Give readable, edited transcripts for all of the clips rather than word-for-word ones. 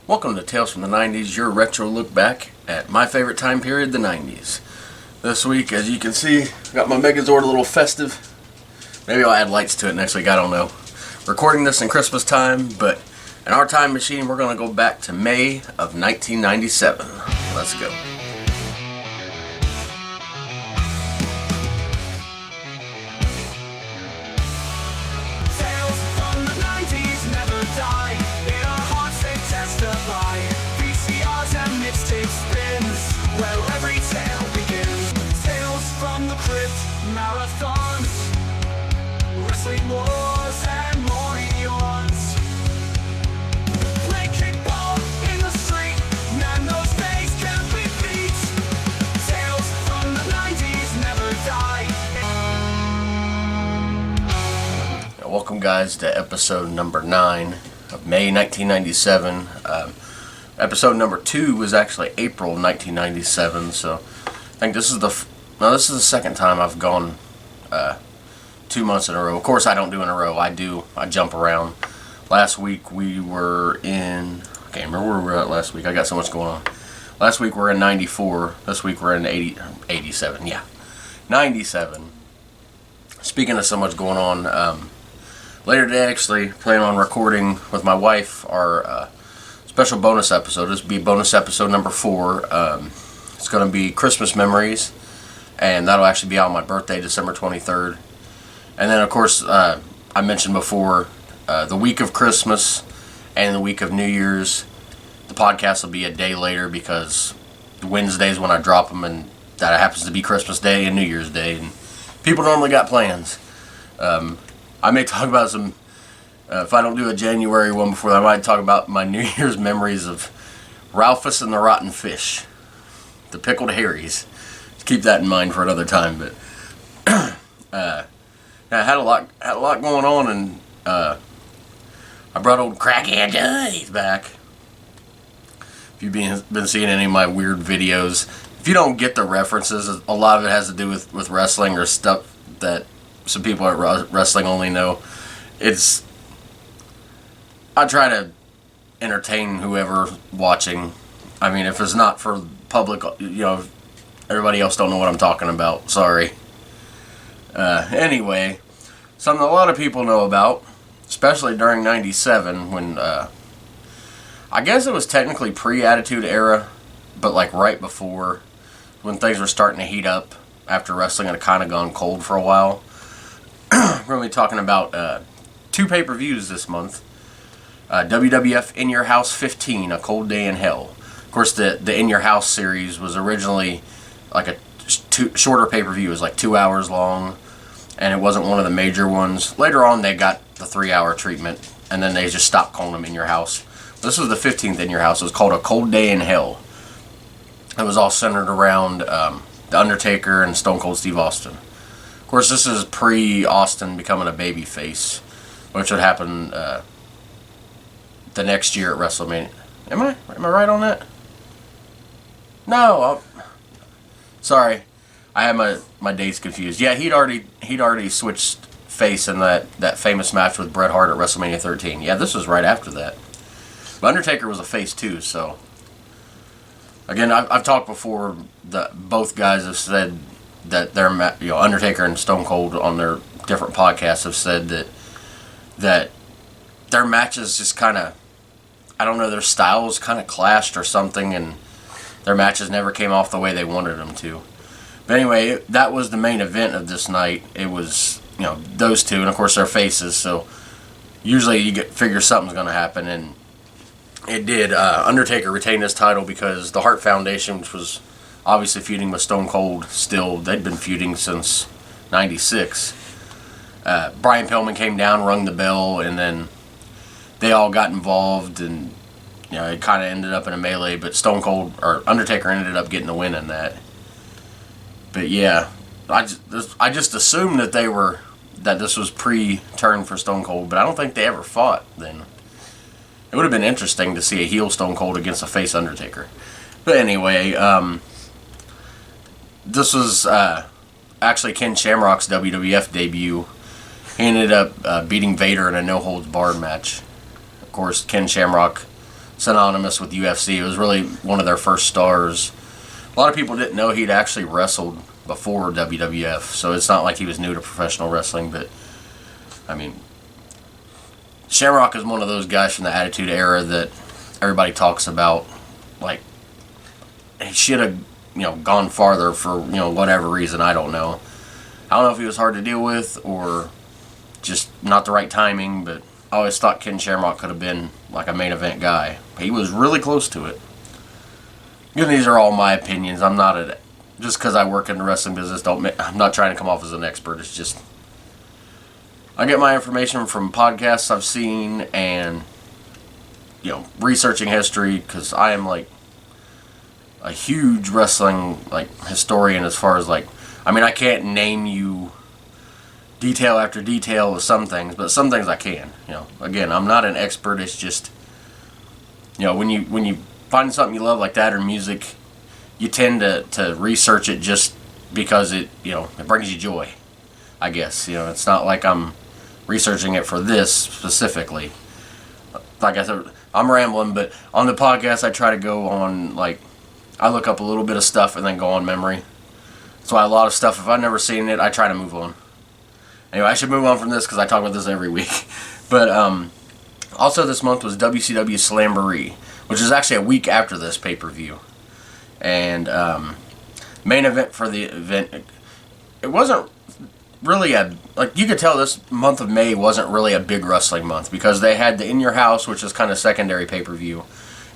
Welcome to Tales from the 90s, your retro look back at my favorite time period, the 90s. This week, as you can see, I got my Megazord a little festive. Maybe I'll add lights to it next week, I don't know. Recording this in Christmas time, but in our time machine, we're going to go back to May of 1997. Let's go. Tales from the 90s never die. In our hearts they testify. VCRs and mixtape spins, where every tale begins. Tales from the crypt, marathons, wrestling wars and morning yawns. Play kickball in the street, man those days can't be beat. Tales from the 90s never die. Welcome, guys, to episode number 9 of May 1997. Episode number 2 was actually April 1997, so I think this is the second time I've gone 2 months in a row. Of course, I don't do in a row. I jump around. Last week we were in, I can't remember where we were at last week. I got so much going on. Last week we're in 94. This week we're in 87. Yeah, 97. Speaking of so much going on, later today, actually, plan on recording with my wife our special bonus episode. This will be bonus episode number 4. It's going to be Christmas memories, and that'll actually be on my birthday, December 23rd. And then, of course, I mentioned before, the week of Christmas and the week of New Year's, the podcast will be a day later because Wednesday's when I drop them, and that happens to be Christmas Day and New Year's Day, and people normally got plans. I may talk about some, if I don't do a January one before that, I might talk about my New Year's memories of Ralphus and the Rotten Fish, the Pickled Harrys. Keep that in mind for another time. But I had a lot going on, and I brought old Crackhead Dave back. If you've been seeing any of my weird videos, if you don't get the references, a lot of it has to do with wrestling or stuff that some people at wrestling only know. I try to entertain whoever watching. I mean, if it's not for public, everybody else don't know what I'm talking about. Sorry. Anyway, something a lot of people know about, especially during 97 when, I guess it was technically pre-Attitude Era, but like right before, when things were starting to heat up after wrestling had kind of gone cold for a while. We're going to be talking about 2 pay-per-views this month. WWF In Your House 15, A Cold Day in Hell. Of course, the In Your House series was originally like a shorter pay-per-view. It was like 2 hours long, and it wasn't one of the major ones. Later on, they got the 3-hour treatment, and then they just stopped calling them In Your House. This was the 15th In Your House. It was called A Cold Day in Hell. It was all centered around The Undertaker and Stone Cold Steve Austin. Of course, this is pre-Austin becoming a babyface, which would happen the next year at WrestleMania. Am I right on that? No, sorry, I had my dates confused. Yeah, he'd already switched face in that famous match with Bret Hart at WrestleMania 13. Yeah, this was right after that. But Undertaker was a face too, so again, I've talked before that both guys have said that their Undertaker and Stone Cold on their different podcasts have said that their matches just kind of, I don't know, their styles kind of clashed or something, and their matches never came off the way they wanted them to. But anyway, that was the main event of this night. It was, those two, and of course their faces, so usually you figure something's going to happen, and it did. Undertaker retained his title because the Hart Foundation, which was obviously feuding with Stone Cold still, they'd been feuding since 96. Brian Pillman came down, rung the bell, and then they all got involved, and it kind of ended up in a melee, but Undertaker ended up getting the win in that. But yeah, I just assumed that this was pre-turn for Stone Cold, but I don't think they ever fought then. It would have been interesting to see a heel Stone Cold against a face Undertaker. But anyway, this was actually Ken Shamrock's WWF debut. He ended up beating Vader in a no-holds-barred match. Of course, Ken Shamrock synonymous with UFC. It was really one of their first stars. A lot of people didn't know he'd actually wrestled before WWF, so it's not like he was new to professional wrestling, but, I mean, Shamrock is one of those guys from the Attitude Era that everybody talks about. Like, he should have, gone farther for, whatever reason, I don't know. I don't know if he was hard to deal with or just not the right timing, but I always thought Ken Shamrock could have been like a main event guy. He was really close to it. Again, these are all my opinions. I'm not just because I work in the wrestling business. I'm not trying to come off as an expert. It's just I get my information from podcasts I've seen and researching history, because I am like a huge wrestling historian as far as I can't name you detail after detail of some things, but some things I can. Again, I'm not an expert. It's just when you find something you love like that or music, you tend to research it just because it brings you joy, I guess. It's not like I'm researching it for this specifically. Like I said, I'm rambling, but on the podcast I try to go on, I look up a little bit of stuff and then go on memory. That's why a lot of stuff, if I've never seen it, I try to move on. Anyway, I should move on from this because I talk about this every week. But also this month was WCW Slamboree, which is actually a week after this pay-per-view. And main event for the event, it wasn't really you could tell this month of May wasn't really a big wrestling month, because they had the In Your House, which is kind of secondary pay-per-view.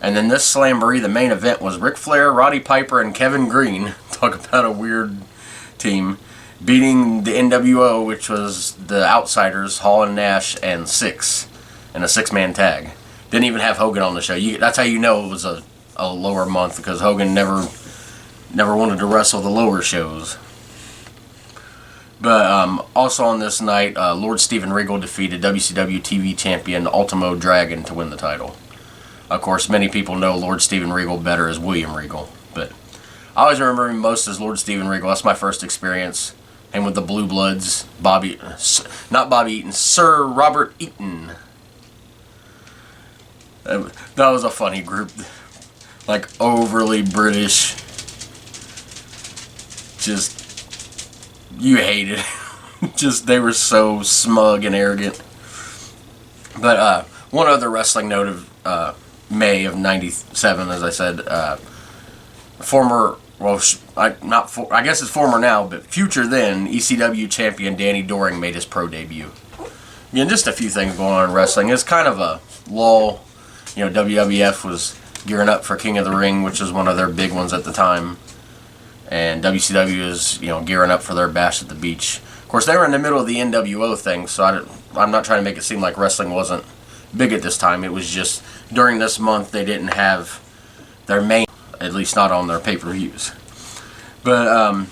And then this Slamboree, the main event, was Ric Flair, Roddy Piper, and Kevin Green. Talk about a weird team. Beating the NWO, which was the Outsiders, Hall and Nash, and Six, in a 6-man tag. Didn't even have Hogan on the show. That's how you know it was a lower month, because Hogan never wanted to wrestle the lower shows. But also on this night, Lord Steven Regal defeated WCW TV champion Ultimo Dragon to win the title. Of course, many people know Lord Steven Regal better as William Regal, but I always remember him most as Lord Steven Regal. That's my first experience. And with the Blue Bloods, not Bobby Eaton, Sir Robert Eaton. That was a funny group. Overly British. Just, you hated it. Just, they were so smug and arrogant. But one other wrestling note of May of '97, as I said, I guess it's former now, but future then, ECW champion Danny Doring made his pro debut. Again, just a few things going on in wrestling. It's kind of a lull. WWF was gearing up for King of the Ring, which was one of their big ones at the time. And WCW is, gearing up for their Bash at the Beach. Of course, they were in the middle of the NWO thing, so I'm not trying to make it seem like wrestling wasn't big at this time. It was just, during this month, they didn't have their main, at least not on their pay-per-views. But,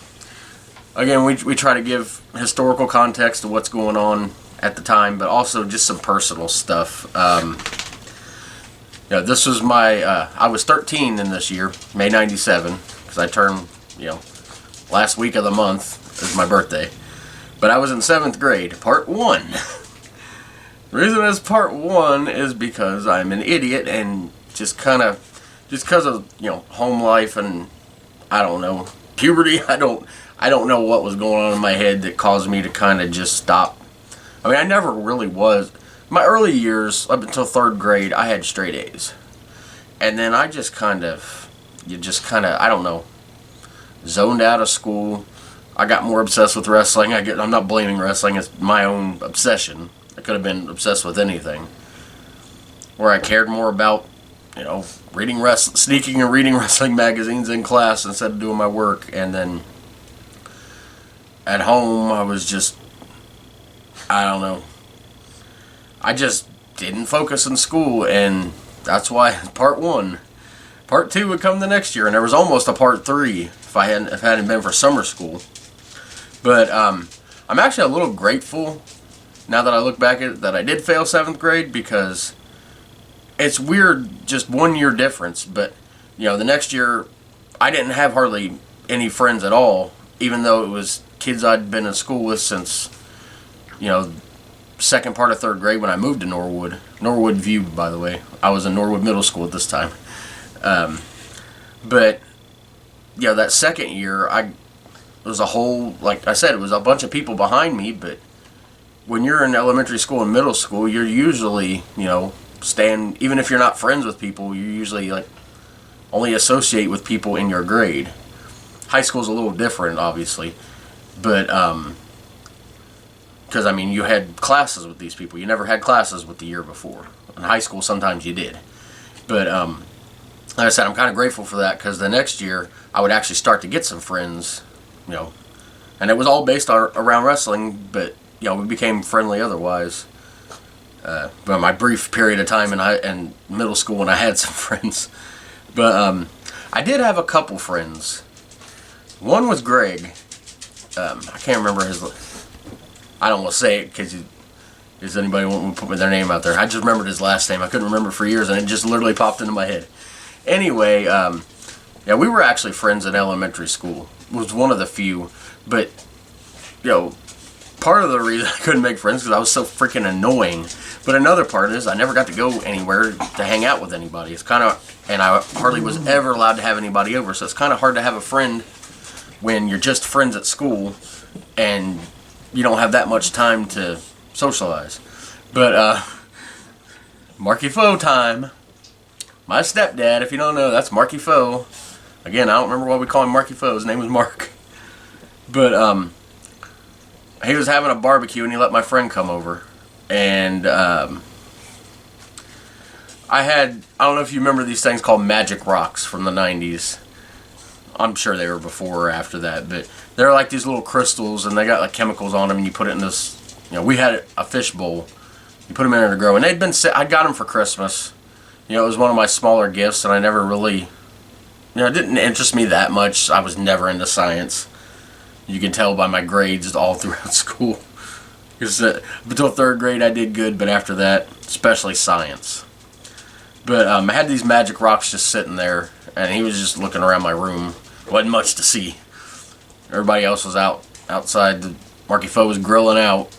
again, we try to give historical context to what's going on at the time, but also just some personal stuff. This was I was 13 in this year, May '97, because I turned, last week of the month is my birthday. But I was in 7th grade, part 1. The reason it's part 1 is because I'm an idiot, and just because of, home life and, I don't know, puberty, I don't know what was going on in my head that caused me to kind of just stop. I never really was. My early years, up until 3rd grade, I had straight A's. And then I just kind of, I don't know, zoned out of school. I got more obsessed with wrestling. I'm not blaming wrestling, it's my own obsession. I could have been obsessed with anything. Where I cared more about, sneaking and reading wrestling magazines in class instead of doing my work. And then at home, I was just, I don't know. I just didn't focus in school, and that's why part 1. Part 2 would come the next year, and there was almost a part 3 if it hadn't been for summer school. But I'm actually a little grateful now that I look back at it that I did fail 7th grade, because it's weird, just 1 year difference. But the next year I didn't have hardly any friends at all, even though it was kids I'd been in school with since second part of third grade when I moved to Norwood View, by the way. I was in Norwood Middle School at this time. But yeah, that second year, it was a whole, like I said, it was a bunch of people behind me. But when you're in elementary school and middle school, you're usually, even if you're not friends with people, you usually like only associate with people in your grade. High school's a little different, obviously, but because you had classes with these people. You never had classes with the year before. In high school, sometimes you did, but like I said, I'm kind of grateful for that, because the next year I would actually start to get some friends, and it was all based around wrestling, but we became friendly otherwise. But my brief period of time in middle school when I had some friends, but I did have a couple friends. One was Greg. I can't remember his. I don't want to say it because does anybody want to put their name out there? I just remembered his last name. I couldn't remember for years, and it just literally popped into my head. Anyway, we were actually friends in elementary school. It was one of the few, but part of the reason I couldn't make friends because I was so freaking annoying. But another part is I never got to go anywhere to hang out with anybody. It's kind of, and I hardly was ever allowed to have anybody over, so it's kind of hard to have a friend when you're just friends at school and you don't have that much time to socialize. But Marky Foe time. My stepdad, if you don't know, that's Marky Foe. Again, I don't remember why we call him Marky Foe. His name was Mark. But he was having a barbecue and he let my friend come over. And I don't know if you remember these things called Magic Rocks from the 90's. I'm sure they were before or after that. But they're like these little crystals and they got like chemicals on them, and you put it in this, we had a fish bowl. You put them in there to grow. And they'd been, I got them for Christmas. It was one of my smaller gifts, and I never really, it didn't interest me that much. I was never into science. You can tell by my grades all throughout school. Because until third grade I did good, but after that, especially science. But I had these magic rocks just sitting there, and he was just looking around my room. Wasn't much to see. Everybody else was outside. Marky Foe was grilling out.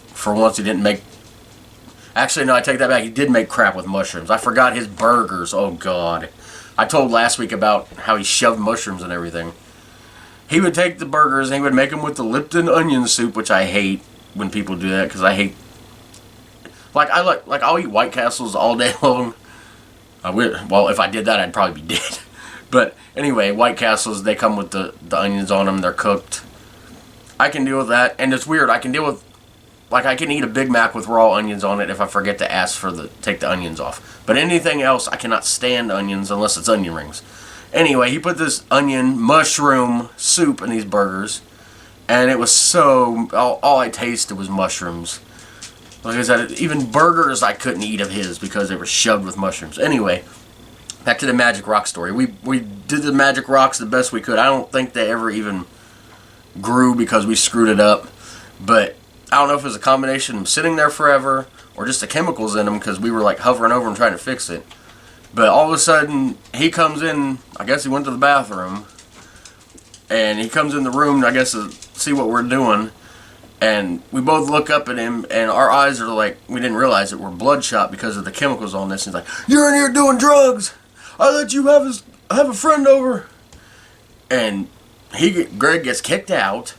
For once, he didn't make. Actually, no, I take that back. He did make crap with mushrooms. I forgot his burgers. Oh, God. I told last week about how he shoved mushrooms and everything. He would take the burgers and he would make them with the Lipton onion soup, which I hate when people do that, because I hate. I'll eat White Castles all day long. Well, if I did that, I'd probably be dead. But anyway, White Castles, they come with the onions on them. They're cooked. I can deal with that. And it's weird. I can deal with. I can eat a Big Mac with raw onions on it if I forget to ask take the onions off. But anything else, I cannot stand onions unless it's onion rings. Anyway, he put this onion mushroom soup in these burgers, and it was so, all I tasted was mushrooms. Like I said, even burgers I couldn't eat of his because they were shoved with mushrooms. Anyway, back to the Magic Rock story. We did the Magic Rocks the best we could. I don't think they ever even grew because we screwed it up, but I don't know if it was a combination of sitting there forever or just the chemicals in them, because we were hovering over them trying to fix it. But all of a sudden, he comes in, I guess he went to the bathroom, and he comes in the room, I guess, to see what we're doing, and we both look up at him, and our eyes are we didn't realize it, we're bloodshot because of the chemicals on this. And he's like, "You're in here doing drugs! I let you have a friend over!" And Greg gets kicked out.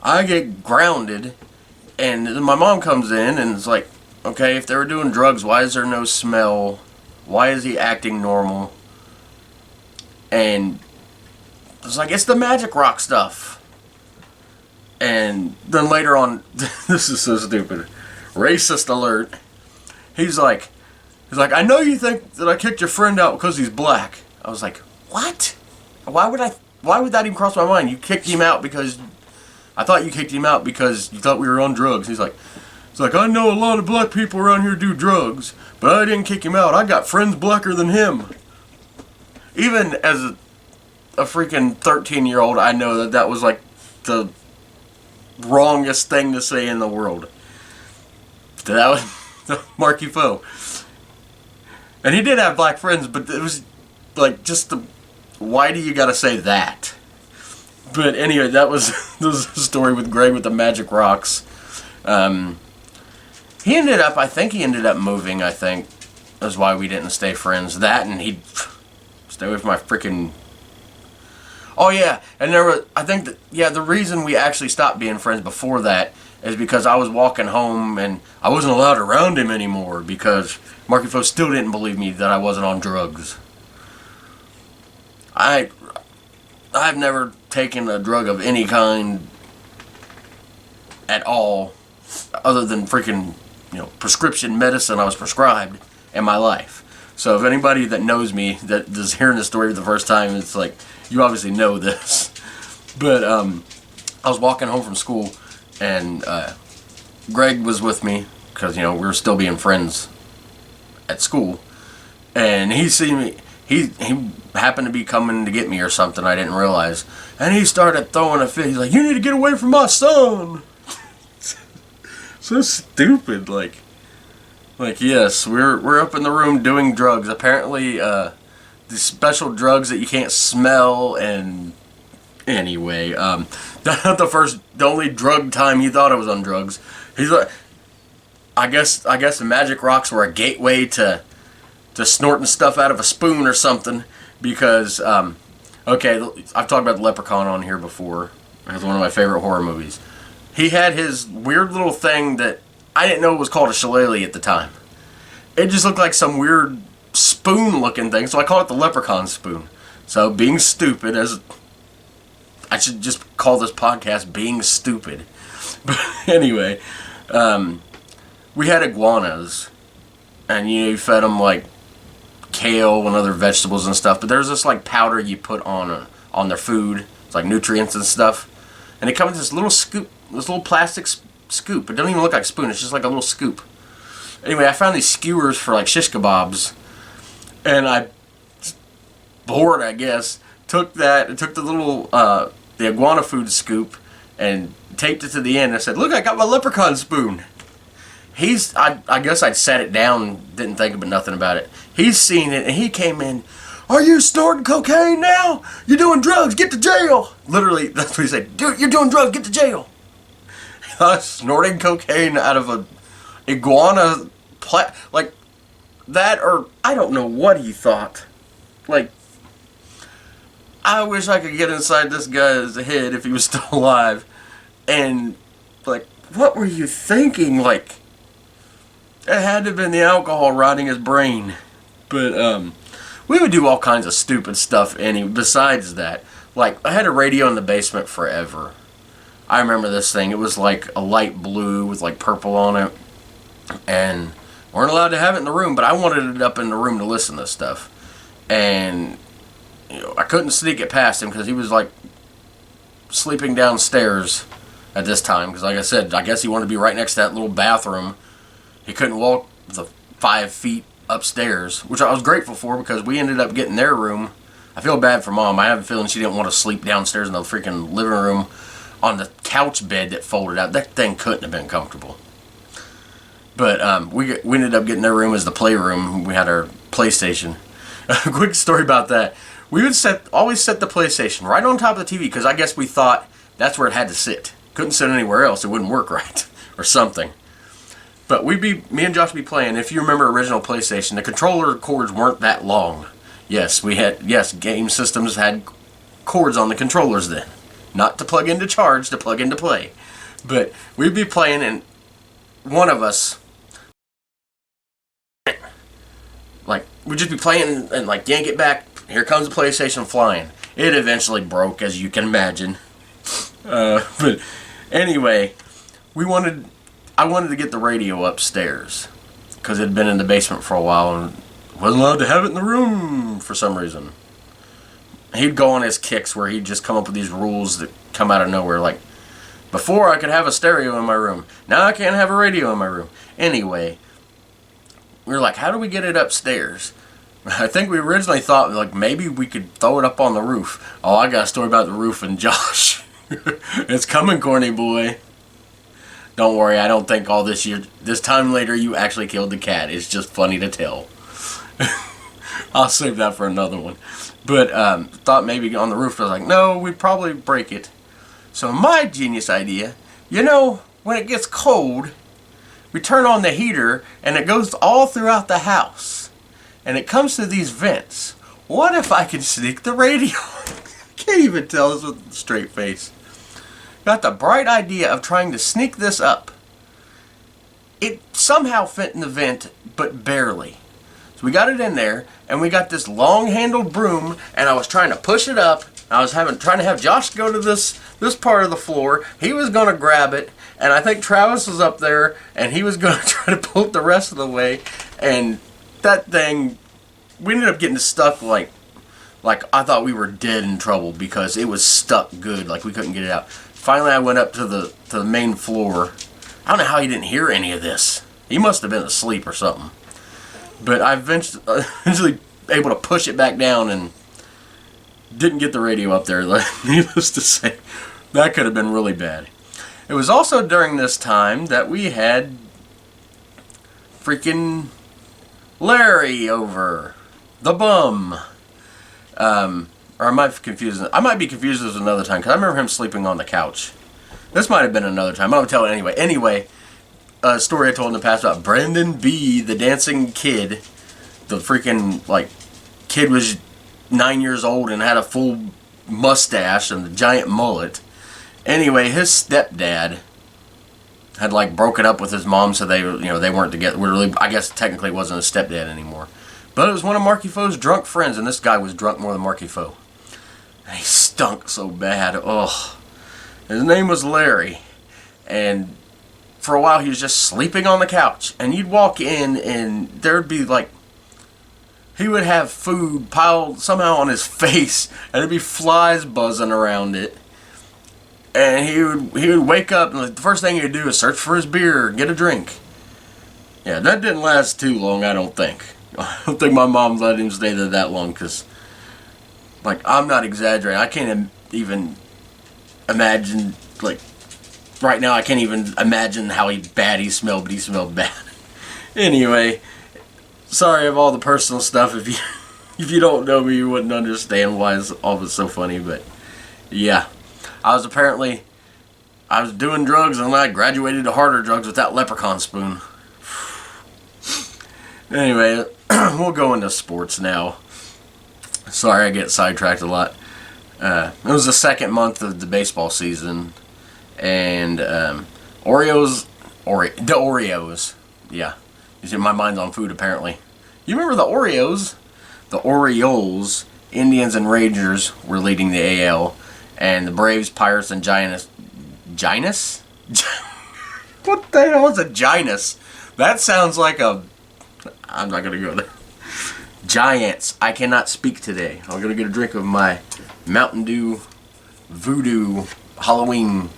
I get grounded, and then my mom comes in and it's like, okay, if they were doing drugs, why is there no smell? Why is he acting normal? And it's like, it's the Magic Rock stuff. And then later on, this is so stupid. Racist alert. He's like, I know you think that I kicked your friend out because he's black. I was like, what? Why would that even cross my mind? You kicked him out because. I thought you kicked him out because you thought we were on drugs. He's like, I know a lot of black people around here do drugs, but I didn't kick him out. I got friends blacker than him. Even as a freaking 13-year-old, I know that was the wrongest thing to say in the world. That was Marky Foe. And he did have black friends, but it was why do you gotta say that? But anyway, that was the story with Greg with the Magic Rocks. He ended up, I think he ended up moving, I think. That's why we didn't stay friends. That and he'd stay away from my freaking... Oh yeah, and there was, I think that, yeah, the reason we actually stopped being friends before that is because I was walking home and I wasn't allowed around him anymore because Marky Fo still didn't believe me that I wasn't on drugs. I've never taken a drug of any kind at all, other than freaking, prescription medicine I was prescribed in my life. So if anybody that knows me that is hearing this story for the first time, it's like, you obviously know this. But I was walking home from school, and Greg was with me because we were still being friends at school, and he seen me. He happened to be coming to get me or something. I didn't realize, and he started throwing a fit. He's like, "You need to get away from my son." So stupid. Like yes, we're up in the room doing drugs. Apparently, these special drugs that you can't smell. And anyway, the only drug time he thought I was on drugs. He's like, I guess the magic rocks were a gateway to snorting stuff out of a spoon or something. Because okay, I've talked about the Leprechaun on here before. It's one of my favorite horror movies. He had his weird little thing that I didn't know it was called a shillelagh at the time. It just looked like some weird spoon-looking thing, so I called it the Leprechaun spoon. So, being stupid, as I should just call this podcast Being Stupid. But anyway, we had iguanas, and you fed them like kale and other vegetables and stuff. But there's this like powder you put on their food. It's like nutrients and stuff, and it comes in this little scoop. This little plastic scoop. It doesn't even look like a spoon. It's just like a little scoop. Anyway, I found these skewers for like shish kebabs. And I, bored I guess, took the little, the iguana food scoop and taped it to the end. I said, "Look, I got my leprechaun spoon." I guess I'd set it down, didn't think about nothing about it. He's seen it and he came in. "Are you snorting cocaine now? You're doing drugs. Get to jail." Literally, that's what he said. "Dude, you're doing drugs. Get to jail." Snorting cocaine out of a iguana, like that, or I don't know what he thought. Like, I wish I could get inside this guy's head if he was still alive. And, like, what were you thinking? Like, it had to have been the alcohol rotting his brain. But, we would do all kinds of stupid stuff besides that. Like, I had a radio in the basement forever. I remember this thing. It was like a light blue with like purple on it. And weren't allowed to have it in the room, but I wanted it up in the room to listen to stuff. And I couldn't sneak it past him because he was like sleeping downstairs at this time. Because like I said, I guess he wanted to be right next to that little bathroom. He couldn't walk the 5 feet upstairs, which I was grateful for because we ended up getting their room. I feel bad for Mom. I have a feeling she didn't want to sleep downstairs in the freaking living room on the couch bed that folded out. That thing couldn't have been comfortable. But we ended up getting their room as the playroom. We had our PlayStation. A quick story about that. We would always set the PlayStation right on top of the TV because I guess we thought that's where it had to sit. Couldn't sit anywhere else. It wouldn't work right or something. But me and Josh would be playing. If you remember original PlayStation, the controller cords weren't that long. Yes, game systems had cords on the controllers then. Not to plug into charge, to plug into play. But we'd be playing and one of us, like, we'd just be playing and like yank it back. Here comes the PlayStation flying. It eventually broke, as you can imagine. But anyway, I wanted to get the radio upstairs because it had been in the basement for a while and wasn't allowed to have it in the room for some reason. He'd go on his kicks where he'd just come up with these rules that come out of nowhere. Like, before I could have a stereo in my room. Now I can't have a radio in my room. Anyway, we were like, how do we get it upstairs? I think we originally thought, like, maybe we could throw it up on the roof. Oh, I got a story about the roof and Josh. It's coming, corny boy. Don't worry, I don't think all this time later you actually killed the cat. It's just funny to tell. I'll save that for another one. But thought maybe on the roof. I was like, no, we'd probably break it. So my genius idea, when it gets cold, we turn on the heater and it goes all throughout the house. And it comes to these vents. What if I could sneak the radio? I can't even tell this with a straight face. Got the bright idea of trying to sneak this up. It somehow fit in the vent, but barely. So we got it in there, and we got this long-handled broom, and I was trying to push it up. I was trying to have Josh go to this part of the floor. He was going to grab it, and I think Travis was up there, and he was going to try to pull it the rest of the way. And that thing, we ended up getting stuck like I thought we were dead in trouble because it was stuck good, like we couldn't get it out. Finally, I went up to the main floor. I don't know how he didn't hear any of this. He must have been asleep or something. But I eventually able to push it back down and didn't get the radio up there. Needless to say, that could have been really bad. It was also during this time that we had freaking Larry over. The bum. Or I might be confused with another time, because I remember him sleeping on the couch. This might have been another time. I'm going to tell it anyway. Anyway, a story I told in the past about Brandon B., the dancing kid. The freaking, kid was 9 years old and had a full mustache and a giant mullet. Anyway, his stepdad had, broken up with his mom, so they weren't together. Really, I guess technically it wasn't his stepdad anymore. But it was one of Marky Foe's drunk friends, and this guy was drunk more than Marky Foe. And he stunk so bad. Ugh. His name was Larry. And for a while he was just sleeping on the couch. And you'd walk in and there'd be he would have food piled somehow on his face. And there'd be flies buzzing around it. And he would wake up and the first thing he'd do is search for his beer or get a drink. Yeah, that didn't last too long, I don't think. I don't think my mom let him stay there that long because, I'm not exaggerating. I can't even imagine, right now I can't even imagine how bad he smelled, but he smelled bad. Anyway, sorry of all the personal stuff. If you don't know me, you wouldn't understand why all of it's so funny, but yeah. I was doing drugs and I graduated to harder drugs with that leprechaun spoon. Anyway, we'll go into sports now. Sorry, I get sidetracked a lot. It was the second month of the baseball season, and the Oreos. Yeah, you see, my mind's on food apparently. You remember the Oreos? The Orioles, Indians and Rangers were leading the AL, and the Braves, Pirates, and Giants. Giants? What the hell is a Giants? That sounds like a. I'm not gonna go there. Giants. I cannot speak today. I'm gonna get a drink of my Mountain Dew Voodoo Halloween.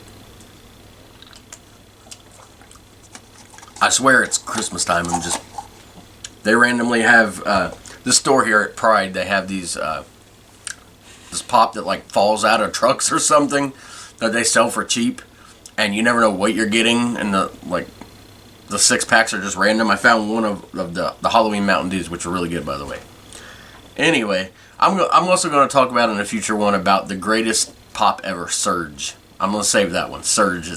I swear it's Christmas time. They randomly have this store here at Pride. They have these this pop that falls out of trucks or something that they sell for cheap, and you never know what you're getting, and the 6-packs are just random. I found one of the Halloween Mountain Dews, which are really good, by the way. Anyway, I'm also going to talk about in a future one about the greatest pop ever, Surge. I'm going to save that one. Surge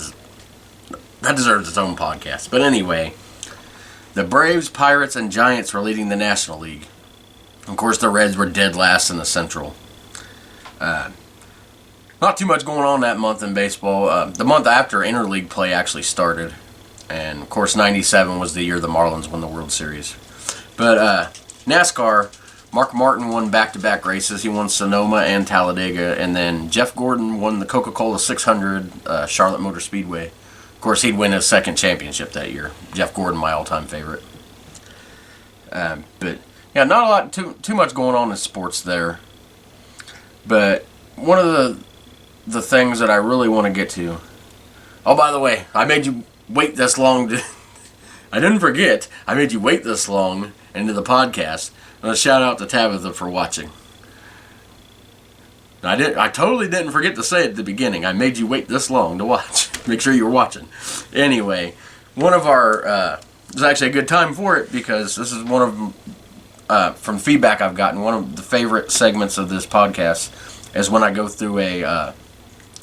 that deserves its own podcast. But anyway, the Braves, Pirates, and Giants were leading the National League. Of course, the Reds were dead last in the Central. Not too much going on that month in baseball. The month after interleague play actually started. And, of course, 97 was the year the Marlins won the World Series. But NASCAR, Mark Martin won back-to-back races. He won Sonoma and Talladega. And then Jeff Gordon won the Coca-Cola 600 Charlotte Motor Speedway. Of course, he'd win his second championship that year. Jeff Gordon, my all-time favorite. But, yeah, not a lot, too much going on in sports there. But one of the things that I really want to get to... Oh, by the way, I made you wait this long to... I didn't forget. I made you wait this long into the podcast. And a shout out to Tabitha for watching. I totally didn't forget to say it at the beginning. I made you wait this long to watch. Make sure you were watching. Anyway, one of our... it was actually a good time for it because this is one of... from feedback I've gotten, one of the favorite segments of this podcast is when I go through a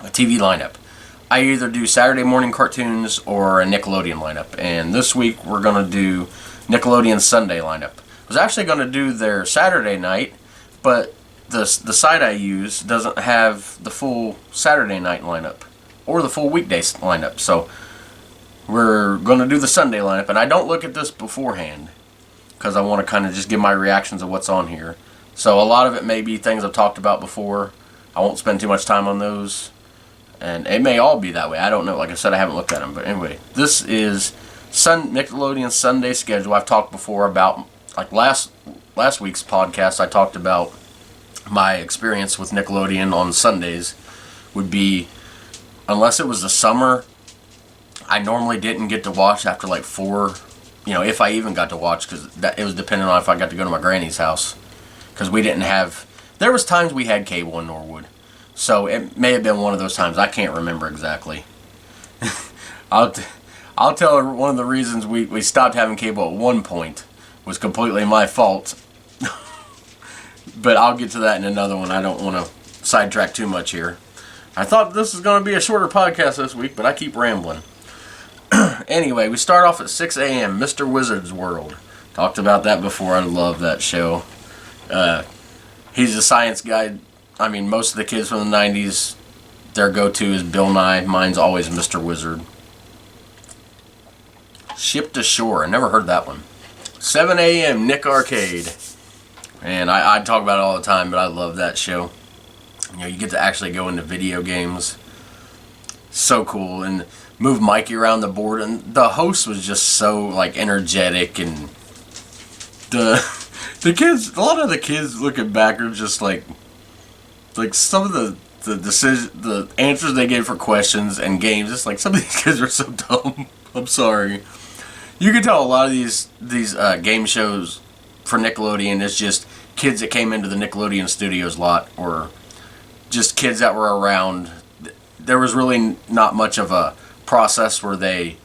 TV lineup. I either do Saturday morning cartoons or a Nickelodeon lineup. And this week we're going to do Nickelodeon Sunday lineup. I was actually going to do their Saturday night, but the site I use doesn't have the full Saturday night lineup or the full weekday lineup. So we're going to do the Sunday lineup, and I don't look at this beforehand because I want to kind of just give my reactions of what's on here. So a lot of it may be things I've talked about before. I won't spend too much time on those, and it may all be that way. I don't know. Like I said, I haven't looked at them. But anyway, this is Nickelodeon Sunday schedule. I've talked before about, like last week's podcast, I talked about my experience with Nickelodeon on Sundays would be, unless it was the summer, I normally didn't get to watch after like 4, if I even got to watch, because it was dependent on if I got to go to my granny's house, because we didn't have, there was times we had cable in Norwood, so it may have been one of those times. I can't remember exactly. I'll tell her one of the reasons we stopped having cable at one point was completely my fault. But I'll get to that in another one. I don't want to sidetrack too much here. I thought this was going to be a shorter podcast this week, but I keep rambling. Anyway, we start off at 6 a.m. Mr. Wizard's World. Talked about that before. I love that show. He's a science guy. I mean, most of the kids from the 90s, their go-to is Bill Nye. Mine's always Mr. Wizard. Ship to Shore. I never heard that one. 7 a.m. Nick Arcade. And I talk about it all the time, but I love that show. You get to actually go into video games. So cool. And move Mikey around the board. And the host was just so, like, energetic. And the kids, a lot of the kids looking back are just like some of the answers they gave for questions and games. It's like some of these kids are so dumb. I'm sorry. You can tell a lot of these game shows for Nickelodeon is just kids that came into the Nickelodeon Studios lot, or just kids that were around. There was really not much of a process where they,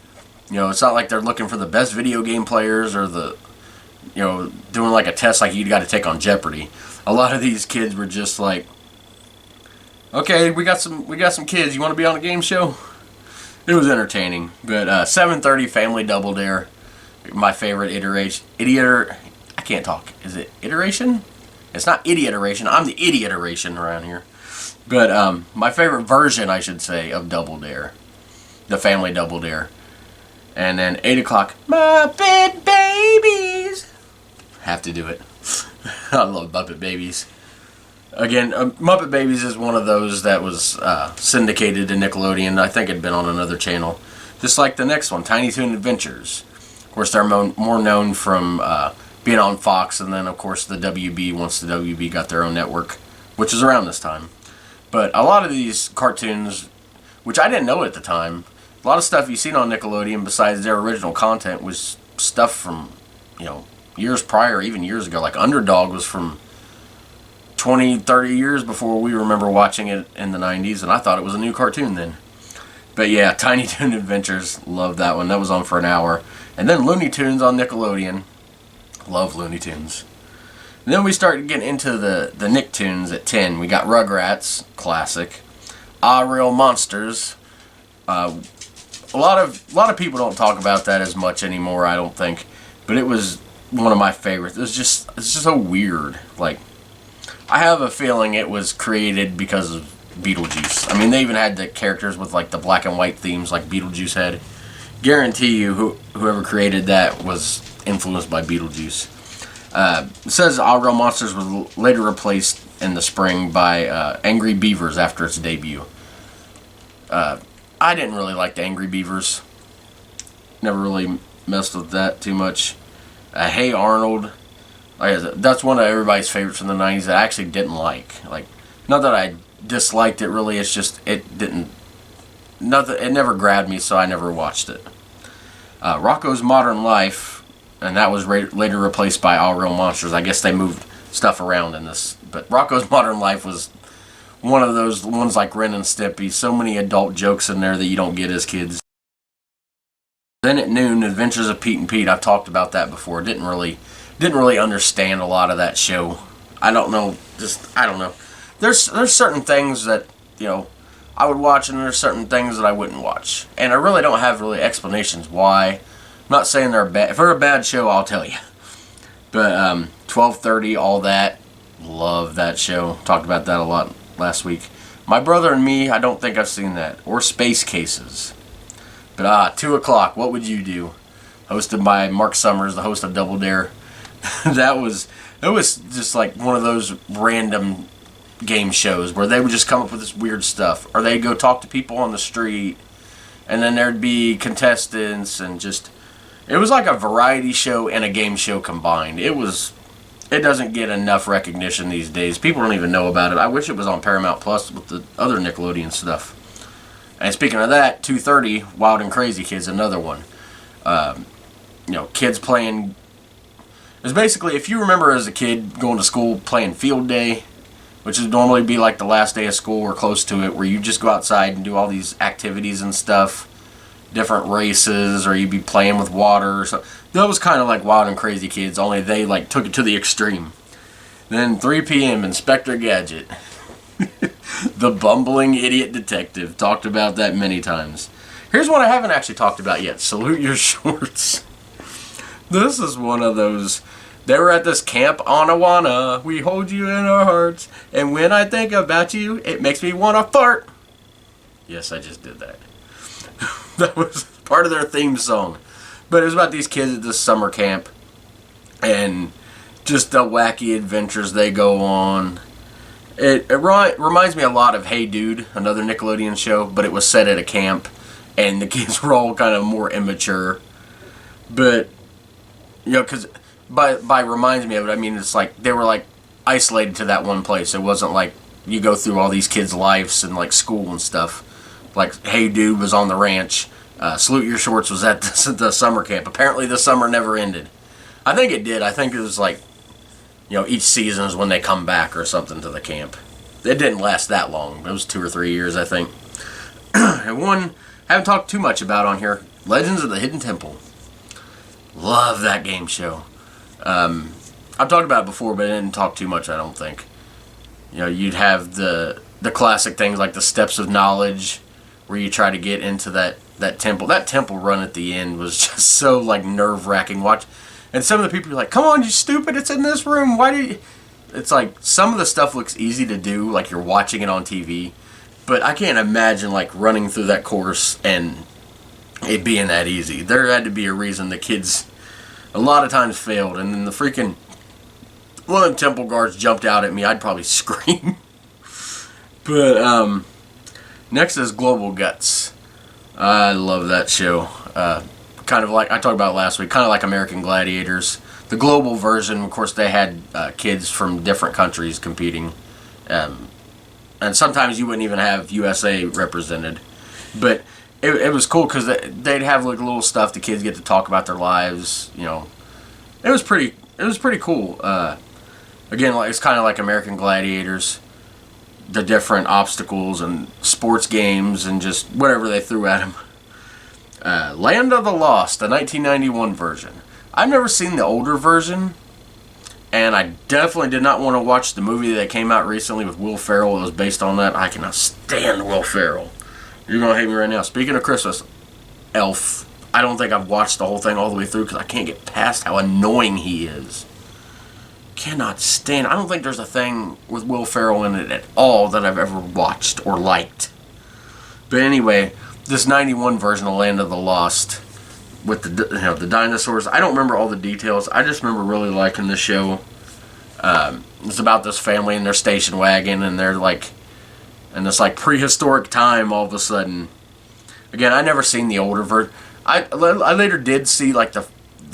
it's not like they're looking for the best video game players or doing like a test like you got to take on Jeopardy. A lot of these kids were just like, okay, we got some kids. You want to be on a game show? It was entertaining. But 7:30 Family Double Dare, my favorite iteration. I can't talk. Is it iteration? It's not idiot-iteration. I'm the idiot-iteration around here. But my favorite version, I should say, of Double Dare, the Family Double Dare. And then 8 o'clock, Muppet Babies. Have to do it. I love Muppet Babies. Again, Muppet Babies is one of those that was syndicated to Nickelodeon. I think it'd been on another channel. Just like the next one, Tiny Toon Adventures. Of course, they're more known from being on Fox, and then, of course, the WB, once the WB got their own network, which is around this time. But a lot of these cartoons, which I didn't know at the time, a lot of stuff you've seen on Nickelodeon besides their original content was stuff from, years prior, even years ago. Like Underdog was from 20, 30 years before we remember watching it in the 90s, and I thought it was a new cartoon then. But yeah, Tiny Toon Adventures, love that one. That was on for an hour. And then Looney Tunes on Nickelodeon. Love Looney Tunes. And then we start getting into the Nicktoons at 10. We got Rugrats, classic. Ah Real Monsters. A lot of people don't talk about that as much anymore, I don't think. But it was one of my favorites. It's just so weird. Like, I have a feeling it was created because of Beetlejuice. I mean, they even had the characters with like the black and white themes like Beetlejuice had. Guarantee you, whoever created that was influenced by Beetlejuice. It says Ah Real Monsters was later replaced in the spring by Angry Beavers after its debut. I didn't really like the Angry Beavers. Never really messed with that too much. Hey Arnold. That's one of everybody's favorites from the 90s that I actually didn't like. Like, not that I disliked it really, it's just it never grabbed me, so I never watched it. Rocko's Modern Life, and that was later replaced by All Real Monsters. I guess they moved stuff around in this, but Rocko's Modern Life was one of those ones like Ren and Stimpy. So many adult jokes in there that you don't get as kids. Then at noon, Adventures of Pete and Pete. I've talked about that before. Didn't really understand a lot of that show. I don't know. I don't know. There's certain things that I would watch, and there's certain things that I wouldn't watch. And I really don't have explanations why. I'm not saying they're bad. If they're a bad show, I'll tell you. But 12:30, all that, love that show. Talked about that a lot last week. My Brother and Me, I don't think I've seen that. Or Space Cases. But 2 o'clock, What Would You Do? Hosted by Mark Summers, the host of Double Dare. It was just like one of those random game shows where they would just come up with this weird stuff, or they'd go talk to people on the street, and then there'd be contestants, and just, it was like a variety show and a game show combined. It doesn't get enough recognition these days. People don't even know about it. I wish it was on Paramount Plus with the other Nickelodeon stuff. And speaking of that, 2:30, Wild and Crazy Kids, another one. Kids playing. It's basically, if you remember as a kid going to school playing field day, which would normally be like the last day of school or close to it, where you just go outside and do all these activities and stuff, different races, or you'd be playing with water or something. That was kind of like Wild and Crazy Kids, only they like took it to the extreme. Then 3 p.m., Inspector Gadget. The bumbling idiot detective. Talked about that many times. Here's one I haven't actually talked about yet. Salute Your Shorts. This is one of those. They were at this camp on Awana. We hold you in our hearts. And when I think about you, it makes me want to fart. Yes, I just did that. That was part of their theme song. But it was about these kids at this summer camp. And just the wacky adventures they go on. It reminds me a lot of Hey Dude, another Nickelodeon show. But it was set at a camp. And the kids were all kind of more immature. But, because by reminds me of it, I mean, it's like they were like isolated to that one place. It wasn't like you go through all these kids' lives and like school and stuff. Like Hey Dude was on the ranch. Salute Your Shorts was at the summer camp. Apparently the summer never ended. I think it did. I think it was like, each season is when they come back or something to the camp. It didn't last that long. It was 2 or 3 years, I think. And one I haven't talked too much about on here, Legends of the Hidden Temple. Love that game show. I've talked about it before, but I didn't talk too much, I don't think. You'd have the classic things like the Steps of Knowledge, where you try to get into that temple. That temple run at the end was just so like nerve-wracking. And some of the people are like, "Come on, you stupid! It's in this room. Why do you?" It's like some of the stuff looks easy to do, like you're watching it on TV, but I can't imagine like running through that course and it being that easy. There had to be a reason the kids a lot of times failed, and then the freaking one of them temple guards jumped out at me. I'd probably scream. But next is Global Guts. I love that show. Kind of like I talked about last week, kind of like American Gladiators. The global version, of course, they had kids from different countries competing. And sometimes you wouldn't even have USA represented. But it was cool because they'd have like little stuff the kids get to talk about their lives. It was pretty cool. Again, it's kind of like American Gladiators. The different obstacles and sports games and just whatever they threw at them. Land of the Lost, the 1991 version. I've never seen the older version, and I definitely did not want to watch the movie that came out recently with Will Ferrell. It was based on that. I cannot stand Will Ferrell. You're going to hate me right now. Speaking of Christmas, Elf. I don't think I've watched the whole thing all the way through because I can't get past how annoying he is. Cannot stand. I don't think there's a thing with Will Ferrell in it at all that I've ever watched or liked. But anyway, this 91 version of Land of the Lost with the dinosaurs. I don't remember all the details. I just remember really liking the show. It's about this family in their station wagon, and they're like in this like prehistoric time all of a sudden. Again, I never seen the older version. I later did see like the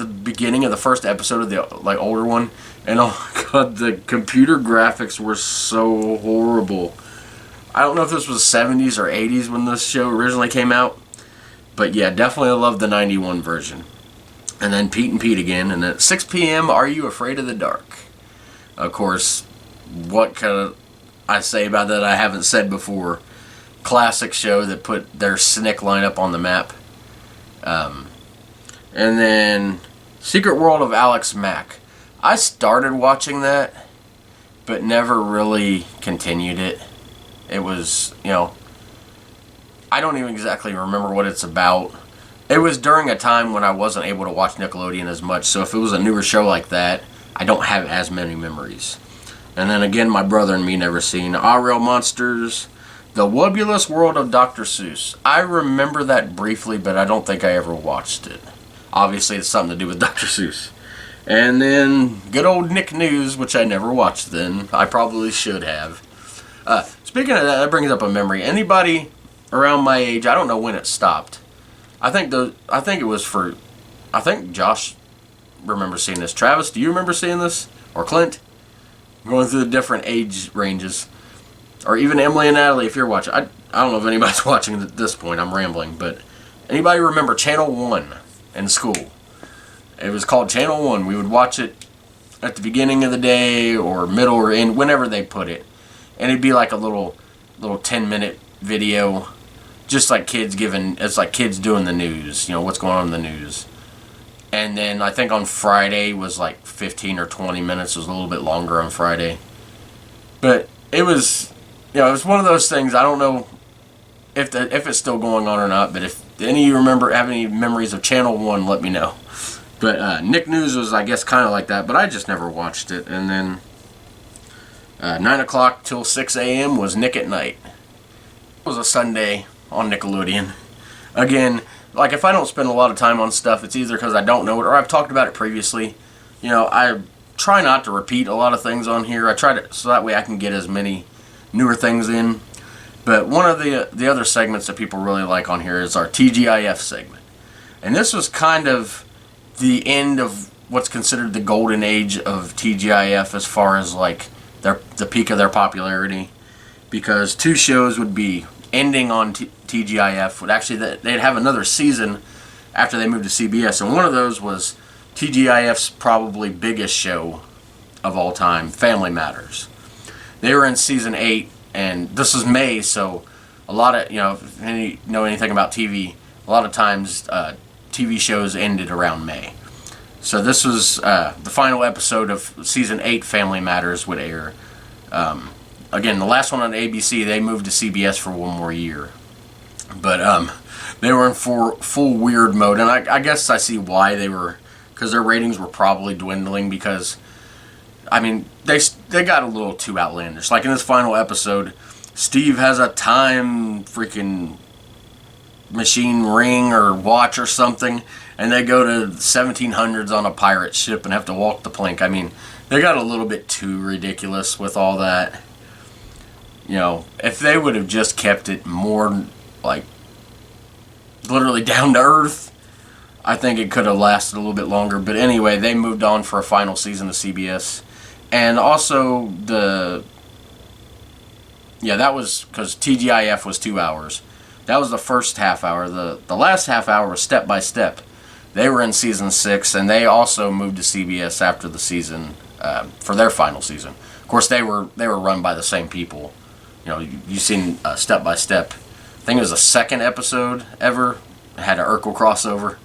beginning of the first episode of the like older one, and oh my god, the computer graphics were so horrible. I don't know if this was 70s or 80s when this show originally came out, but yeah, definitely love the 91 version. And then Pete and Pete again, and at 6 p.m., Are You Afraid of the Dark? Of course, what can I say about that I haven't said before? Classic show that put their SNCC lineup on the map. And then Secret World of Alex Mack. I started watching that, but never really continued it. It was, I don't even exactly remember what it's about. It was during a time when I wasn't able to watch Nickelodeon as much, so if it was a newer show like that, I don't have as many memories. And then again, my brother and me never seen Ah Real Monsters, The Wobulous World of Dr. Seuss. I remember that briefly, but I don't think I ever watched it. Obviously, it's something to do with Dr. Seuss. And then good old Nick News, which I never watched then. I probably should have. Speaking of that, that brings up a memory. Anybody around my age, I don't know when it stopped. I think Josh remembers seeing this. Travis, do you remember seeing this? Or Clint? Going through the different age ranges. Or even Emily and Natalie, if you're watching. I don't know if anybody's watching at this point. I'm rambling. But anybody remember Channel 1 in school? It was called Channel 1. We would watch it at the beginning of the day or middle or end, whenever they put it. And it'd be like a little 10-minute video. Just like it's like kids doing the news. You know, what's going on in the news. And then I think on Friday was like 15 or 20 minutes. It was a little bit longer on Friday. But it was, it was one of those things. I don't know if it's still going on or not. But if any of you have any memories of Channel 1, let me know. But Nick News was, I guess, kind of like that. But I just never watched it. And then 9 o'clock till 6 a.m. was Nick at Night. It was a Sunday on Nickelodeon. Again, like if I don't spend a lot of time on stuff, it's either because I don't know it or I've talked about it previously. I try not to repeat a lot of things on here. I try to, so that way I can get as many newer things in. But one of the other segments that people really like on here is our TGIF segment. And this was kind of the end of what's considered the golden age of TGIF as far as like the peak of their popularity. Because two shows would be ending on TGIF. Would actually, they'd have another season after they moved to CBS. And one of those was TGIF's probably biggest show of all time, Family Matters. They were in season 8, and this is May, so a lot of, if you know anything about TV, a lot of times TV shows ended around May. So this was the final episode of season 8, Family Matters, would air. Again, the last one on ABC, they moved to CBS for one more year. But they were in full weird mode, and I guess I see why they were, because their ratings were probably dwindling because, I mean, they got a little too outlandish. Like in this final episode, Steve has a time freaking machine ring or watch or something, and they go to the 1700s on a pirate ship and have to walk the plank. I mean, they got a little bit too ridiculous with all that. If they would have just kept it more, like, literally down to earth, I think it could have lasted a little bit longer. But anyway, they moved on for a final season of CBS. And also, that was because TGIF was 2 hours. That was the first half hour. The last half hour was Step by Step. They were in season 6, and they also moved to CBS after the season, for their final season. Of course, they were run by the same people. You've seen Step by Step. I think it was the second episode ever. It had an Urkel crossover.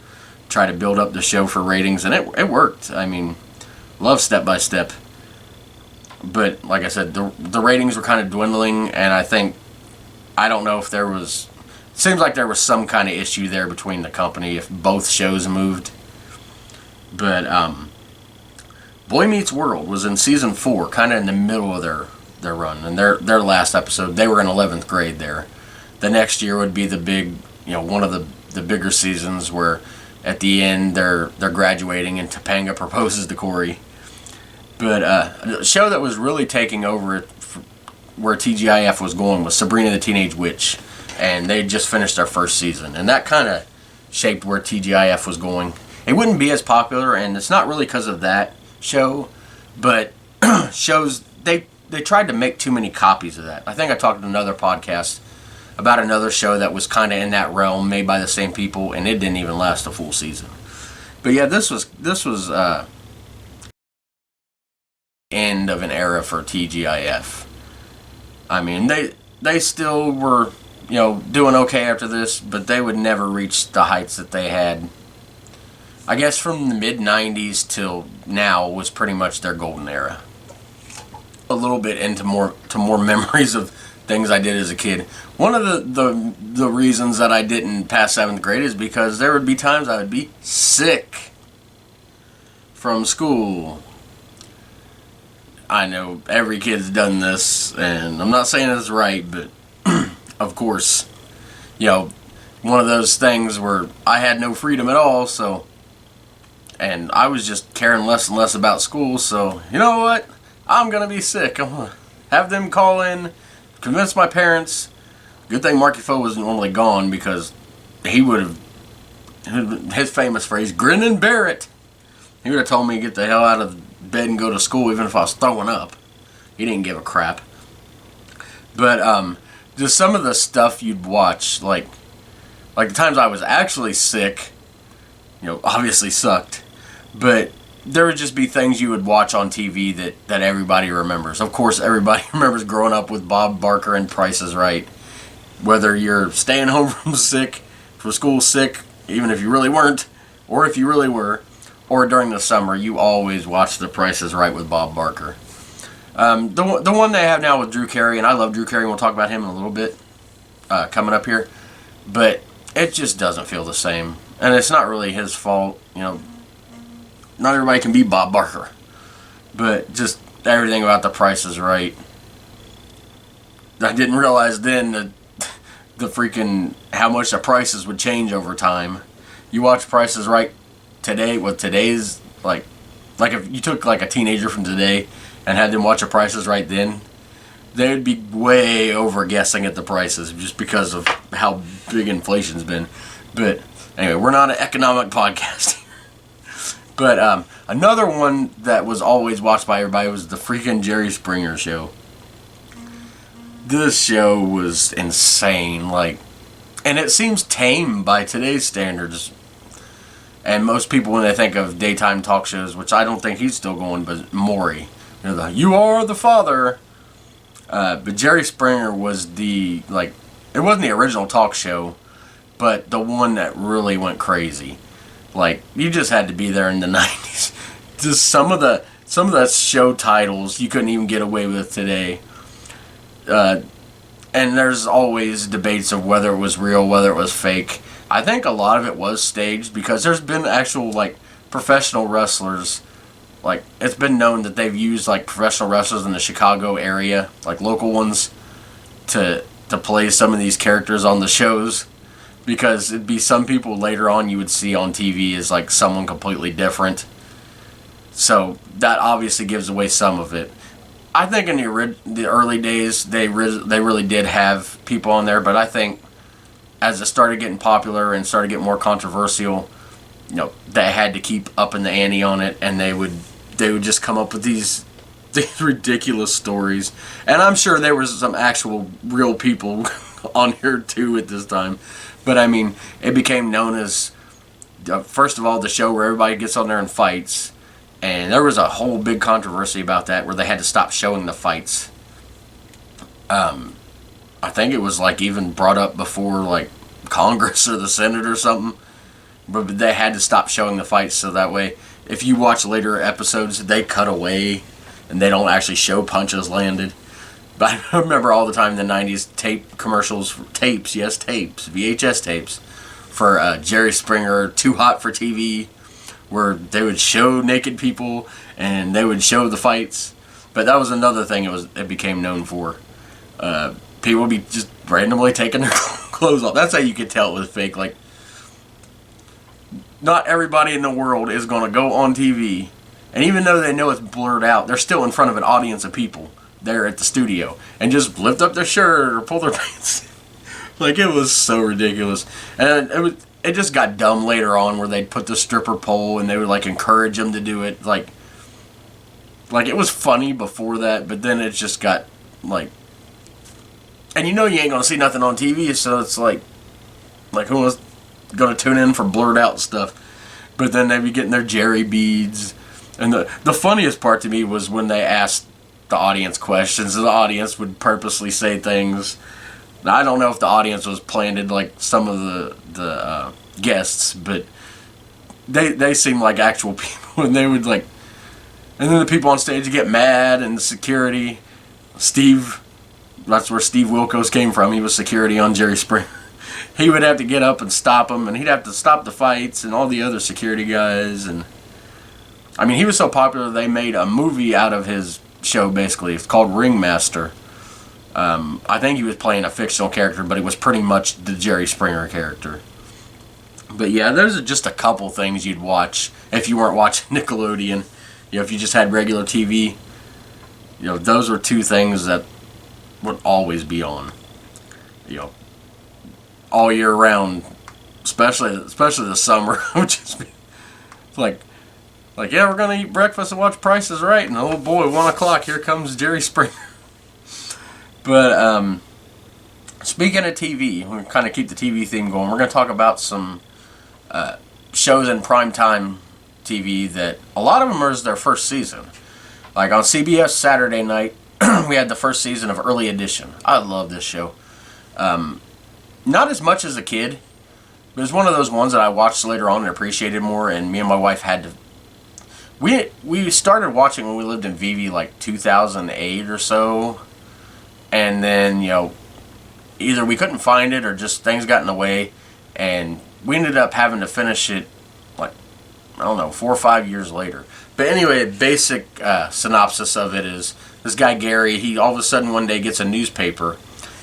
Try to build up the show for ratings, and it worked. I mean, love Step by Step. But like I said, the ratings were kind of dwindling, and I don't know if there was. It seems like there was some kind of issue there between the company if both shows moved. But Boy Meets World was in season 4, kind of in the middle of their run, and their last episode, they were in 11th grade there. The next year would be the big, one of the bigger seasons where at the end they're graduating and Topanga proposes to Corey. But a show that was really taking over where TGIF was going was Sabrina the Teenage Witch, and they just finished their first season, and that kind of shaped where TGIF was going. It wouldn't be as popular, and it's not really because of that show, but shows they tried to make too many copies of that. I think I talked in another podcast about another show that was kind of in that realm, made by the same people, and it didn't even last a full season. But yeah, this was end of an era for TGIF. I mean, they still were doing okay after this, but they would never reach the heights that they had. I guess from the mid 90s till now was pretty much their golden era. A little bit into more memories of things I did as a kid. One of the reasons that I didn't pass 7th grade is because there would be times I would be sick from school. I know every kid's done this, and I'm not saying it's right, but of course, one of those things where I had no freedom at all, and I was just caring less and less about school, so, you know what? I'm going to be sick. I'm going to have them call in, convince my parents. Good thing Marky Foe was normally gone, because he would have, his famous phrase, grin and bear it. He would have told me to get the hell out of bed and go to school even if I was throwing up. He didn't give a crap. But just some of the stuff you'd watch, like the times I was actually sick, obviously sucked. But there would just be things you would watch on TV that everybody remembers. Of course, everybody remembers growing up with Bob Barker and Price is Right. Whether you're staying home from school sick, even if you really weren't, or if you really were, or during the summer, you always watch The Price is Right with Bob Barker. The one they have now with Drew Carey, and I love Drew Carey, and we'll talk about him in a little bit coming up here, but it just doesn't feel the same. And it's not really his fault, not everybody can be Bob Barker, but just everything about The Price is Right. I didn't realize then that the freaking how much the prices would change over time. You watch Price is Right today with today's like if you took like a teenager from today and had them watch a Price is Right then, they would be way over guessing at the prices just because of how big inflation's been. But anyway, we're not an economic podcast. But another one that was always watched by everybody was the freaking Jerry Springer Show. This show was insane, and it seems tame by today's standards. And most people, when they think of daytime talk shows, which I don't think he's still going, but Maury, you are the father. But Jerry Springer was it wasn't the original talk show, but the one that really went crazy. You just had to be there in the 90s. Just some of the show titles you couldn't even get away with today. And there's always debates of whether it was real, whether it was fake. I think a lot of it was staged because there's been actual professional wrestlers. It's been known that they've used professional wrestlers in the Chicago area, local ones, to play some of these characters on the shows. Because it'd be some people later on you would see on TV as someone completely different. So that obviously gives away some of it. I think in the early days they really did have people on there, but I think as it started getting popular and started getting more controversial, they had to keep upping the ante on it, and they would just come up with these ridiculous stories. And I'm sure there was some actual real people on here too at this time. But I mean, it became known as, first of all, the show where everybody gets on there and fights. And there was a whole big controversy about that where they had to stop showing the fights. I think it was even brought up before Congress or the Senate or something. But they had to stop showing the fights so that way, if you watch later episodes, they cut away and they don't actually show punches landed. But I remember all the time in the 90s VHS tapes for Jerry Springer, Too Hot for TV, where they would show naked people and they would show the fights. But that was another thing it became known for. People would be just randomly taking their clothes off. That's how you could tell it was fake. Not everybody in the world is going to go on TV, and even though they know it's blurred out, they're still in front of an audience of people there at the studio and just lift up their shirt or pull their pants. It was so ridiculous. And it just got dumb later on where they'd put the stripper pole and they would encourage them to do it. It was funny before that, but then it just got and you ain't gonna see nothing on TV, so it's who was gonna tune in for blurred out stuff? But then they'd be getting their Jerry beads. And the funniest part to me was when they asked the audience questions, and the audience would purposely say things. Now, I don't know if the audience was planted like some of the guests, but they seemed like actual people, and they would and then the people on stage would get mad, and the security, Steve that's where Steve Wilkos came from. He was security on Jerry Springer. He would have to get up and stop him, and he'd have to stop the fights and all the other security guys. And I mean, he was so popular they made a movie out of his show. Basically, it's called Ringmaster. I think he was playing a fictional character, but it was pretty much the Jerry Springer character. But yeah, those are just a couple things you'd watch if you weren't watching Nickelodeon. You know, if you just had regular TV, you know, those were two things that would always be on. You know, all year round, especially the summer, which is like yeah, we're gonna eat breakfast and watch Price is Right, and oh boy, 1 o'clock, here comes Jerry Springer. But speaking of TV, we're gonna kind of keep the TV theme going. We're gonna talk about some shows in primetime TV that a lot of them are their first season. Like on CBS Saturday night, we had the first season of Early Edition. I love this show. Not as much as a kid, but it's one of those ones that I watched later on and appreciated more. And me and my wife had to. We started watching when we lived in Vivi, like 2008 or so, and then either we couldn't find it or just things got in the way, and we ended up having to finish it like, I don't know, 4 or 5 years later. But anyway, the basic synopsis of it is this guy Gary, he all of a sudden one day gets a newspaper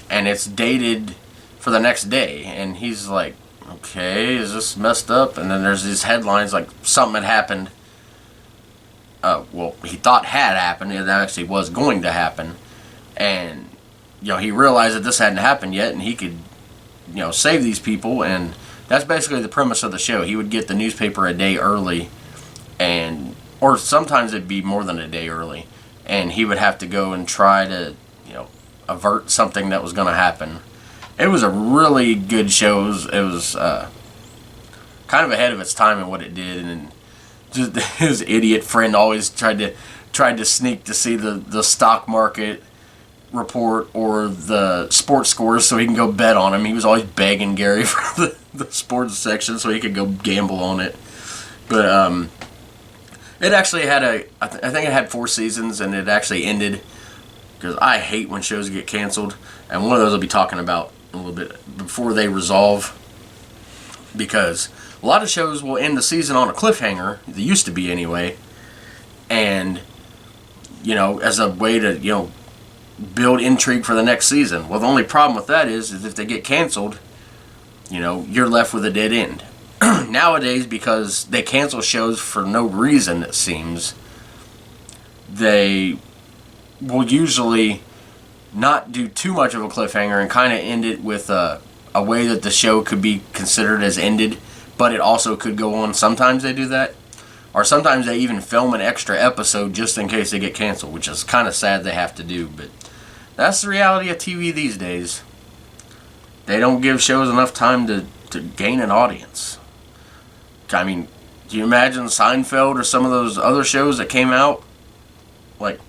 and it's dated for the next day, and he's like, okay, is this messed up? And then there's these headlines like something had happened. Well, he thought had happened, it actually was going to happen, and he realized that this hadn't happened yet, and he could save these people. And that's basically the premise of the show. He would get the newspaper a day early, or sometimes it'd be more than a day early, and he would have to go and try to avert something that was going to happen. It was a really good show. It was kind of ahead of its time in what it did, and just his idiot friend always tried to sneak to see the stock market report or the sports scores so he can go bet on him. He was always begging Gary for the sports section so he could go gamble on it. But it actually had I think it had 4 seasons, and it actually ended, because I hate when shows get canceled, and one of those I'll be talking about a little bit before they resolve, because a lot of shows will end the season on a cliffhanger. They used to be anyway, and as a way to build intrigue for the next season. Well, the only problem with that is if they get canceled, you're left with a dead end. Nowadays, because they cancel shows for no reason, it seems, they will usually not do too much of a cliffhanger and kind of end it with a way that the show could be considered as ended, but it also could go on. Sometimes they do that, or sometimes they even film an extra episode just in case they get canceled, which is kind of sad they have to do, but that's the reality of TV these days. They don't give shows enough time to gain an audience. I mean, do you imagine Seinfeld or some of those other shows that came out like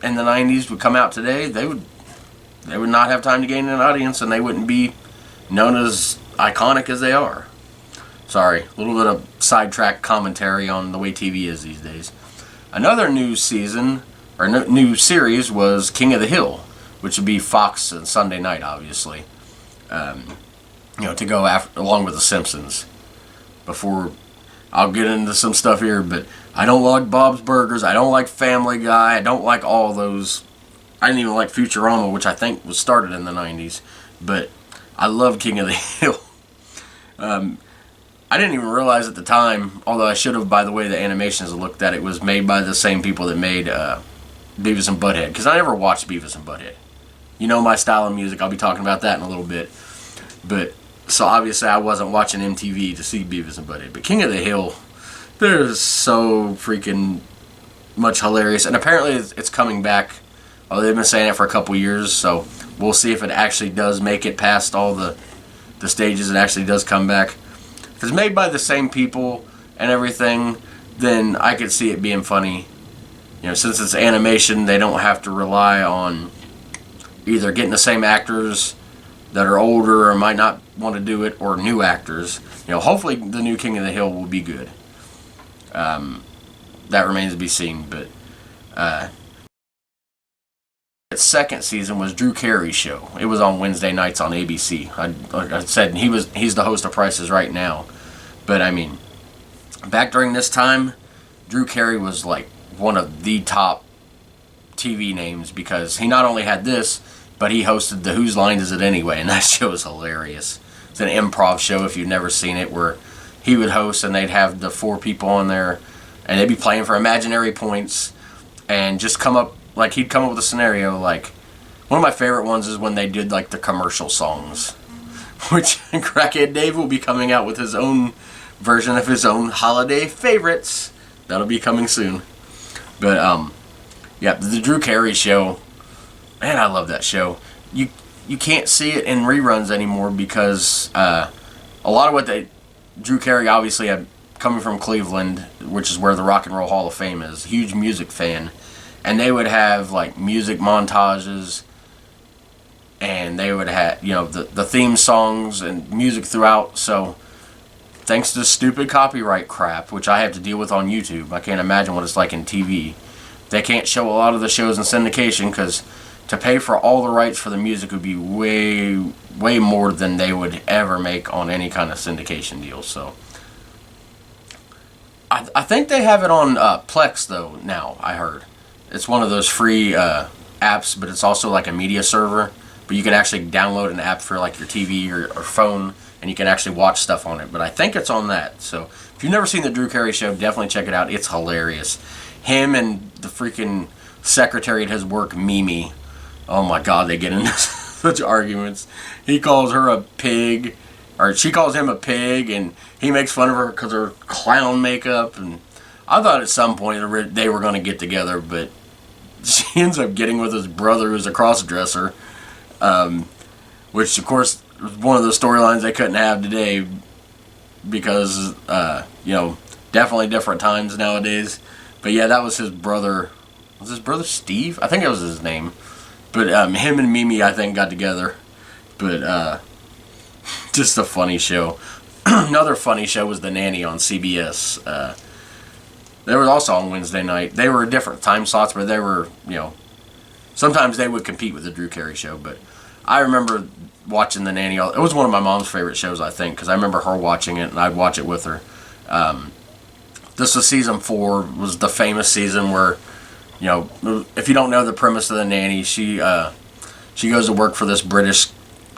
in the 90s would come out today? They would not have time to gain an audience, and they wouldn't be known as iconic as they are. Sorry, a little bit of sidetrack commentary on the way TV is these days. Another new season, or new series, was King of the Hill, which would be Fox and Sunday night, obviously. To go along with The Simpsons. Before, I'll get into some stuff here, but I don't like Bob's Burgers, I don't like Family Guy, I don't like all those. I didn't even like Futurama, which I think was started in the 90s, but I love King of the Hill. I didn't even realize at the time, although I should have by the way the animations looked, that it was made by the same people that made Beavis and Butthead, because I never watched Beavis and Butthead. You know my style of music, I'll be talking about that in a little bit. But so obviously I wasn't watching MTV to see Beavis and Butthead. But King of the Hill, they're so freaking much hilarious, and apparently it's coming back. Oh, they've been saying it for a couple years, so we'll see if it actually does make it past all the stages. It actually does come back. If it's made by the same people and everything, then I could see it being funny. Since it's animation, they don't have to rely on either getting the same actors that are older or might not want to do it, or new actors. Hopefully the new King of the Hill will be good. That remains to be seen, but Its second season was Drew Carey's show. It was on Wednesday nights on ABC. Like I said, he's the host of Prices Right Now. But I mean, back during this time, Drew Carey was like one of the top TV names because he not only had this, but he hosted the Whose Line Is It Anyway, and that show is hilarious. It's an improv show if you've never seen it, where he would host and they'd have the 4 people on there and they'd be playing for imaginary points and just he'd come up with a scenario. Like, one of my favorite ones is when they did like the commercial songs, which Crackhead Dave will be coming out with his own version of his own holiday favorites. That'll be coming soon. But yeah, the Drew Carey show, man, I love that show. You can't see it in reruns anymore because a lot of what Drew Carey obviously had, coming from Cleveland, which is where the Rock and Roll Hall of Fame is, huge music fan, and they would have like music montages, and they would have, the theme songs and music throughout. So thanks to stupid copyright crap, which I have to deal with on YouTube, I can't imagine what it's like in TV. They can't show a lot of the shows in syndication because to pay for all the rights for the music would be way, way more than they would ever make on any kind of syndication deal. So I think they have it on Plex though now. I heard it's one of those free apps, but it's also like a media server. But you can actually download an app for like your TV or phone, and you can actually watch stuff on it. But I think it's on that. So if you've never seen the Drew Carey show, definitely check it out. It's hilarious. Him and the freaking secretary at his work, Mimi. Oh my God, they get into such arguments. He calls her a pig, or she calls him a pig, and he makes fun of her because of her clown makeup. And I thought at some point they were going to get together, but she ends up getting with his brother, who's a cross-dresser, which of course was one of the storylines they couldn't have today because, definitely different times nowadays. But yeah, that was his brother. Was his brother Steve? I think that was his name. But him and Mimi, I think, got together. But just a funny show. Another funny show was The Nanny on CBS. They were also on Wednesday night. They were different time slots, but they were, sometimes they would compete with the Drew Carey show. But I remember watching The Nanny. It was one of my mom's favorite shows, I think, because I remember her watching it, and I'd watch it with her. This was season 4, was the famous season where, if you don't know the premise of The Nanny, she goes to work for this British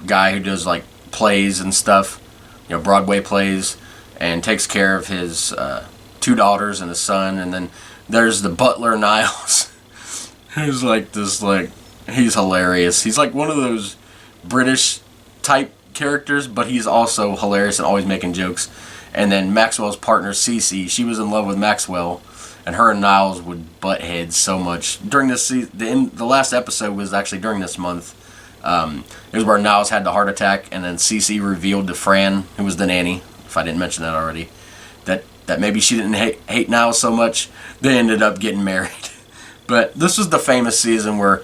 guy who does like plays and stuff, Broadway plays, and takes care of his 2 daughters and his son. And then there's the butler Niles, who's he's hilarious. He's like one of those British type characters, but he's also hilarious and always making jokes. And then Maxwell's partner, Cece, she was in love with Maxwell, and her and Niles would butt heads so much. During this season, the last episode was actually during this month. It was where Niles had the heart attack, and then Cece revealed to Fran, who was the nanny, if I didn't mention that already, that maybe she didn't hate Niles so much. They ended up getting married. But this was the famous season where,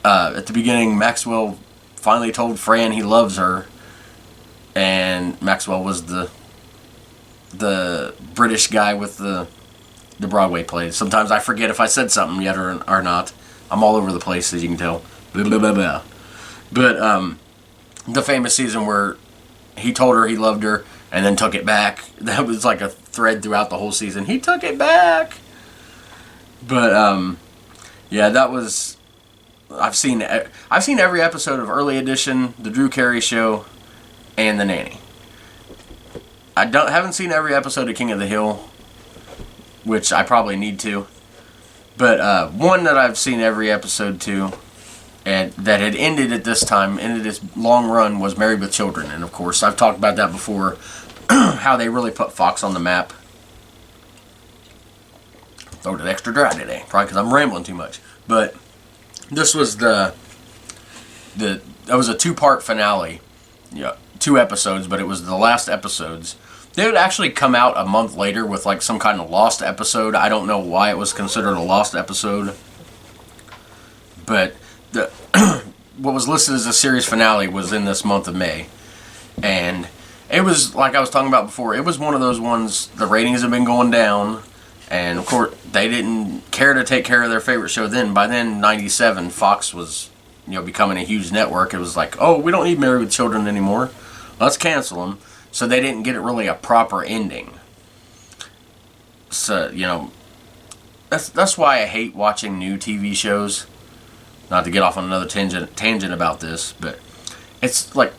at the beginning, Maxwell finally told Fran he loves her, and Maxwell was the British guy with the Broadway plays. Sometimes I forget if I said something yet or not. I'm all over the place, as you can tell. Blah, blah, blah, blah. But the famous season where he told her he loved her and then took it back. That was like a thread throughout the whole season. He took it back. But yeah, that was. I've seen every episode of Early Edition, The Drew Carey Show, and The Nanny. I haven't seen every episode of King of the Hill, which I probably need to. But one that I've seen every episode to, and that had ended its long run, was Married with Children. And of course, I've talked about that before, how they really put Fox on the map. Throwed it extra dry today, probably because I'm rambling too much. But this was that was a 2-part finale. Yeah, 2 episodes, but it was the last episodes. They would actually come out a month later with like some kind of lost episode. I don't know why it was considered a lost episode. But what was listed as a series finale was in this month of May. And it was, like I was talking about before, it was one of those ones, the ratings have been going down. And of course, they didn't care to take care of their favorite show then. By then, 97, Fox was, becoming a huge network. It was like, oh, we don't need Married with Children anymore. Let's cancel them. So they didn't get it really a proper ending. So, that's why I hate watching new TV shows. Not to get off on another tangent about this, but it's like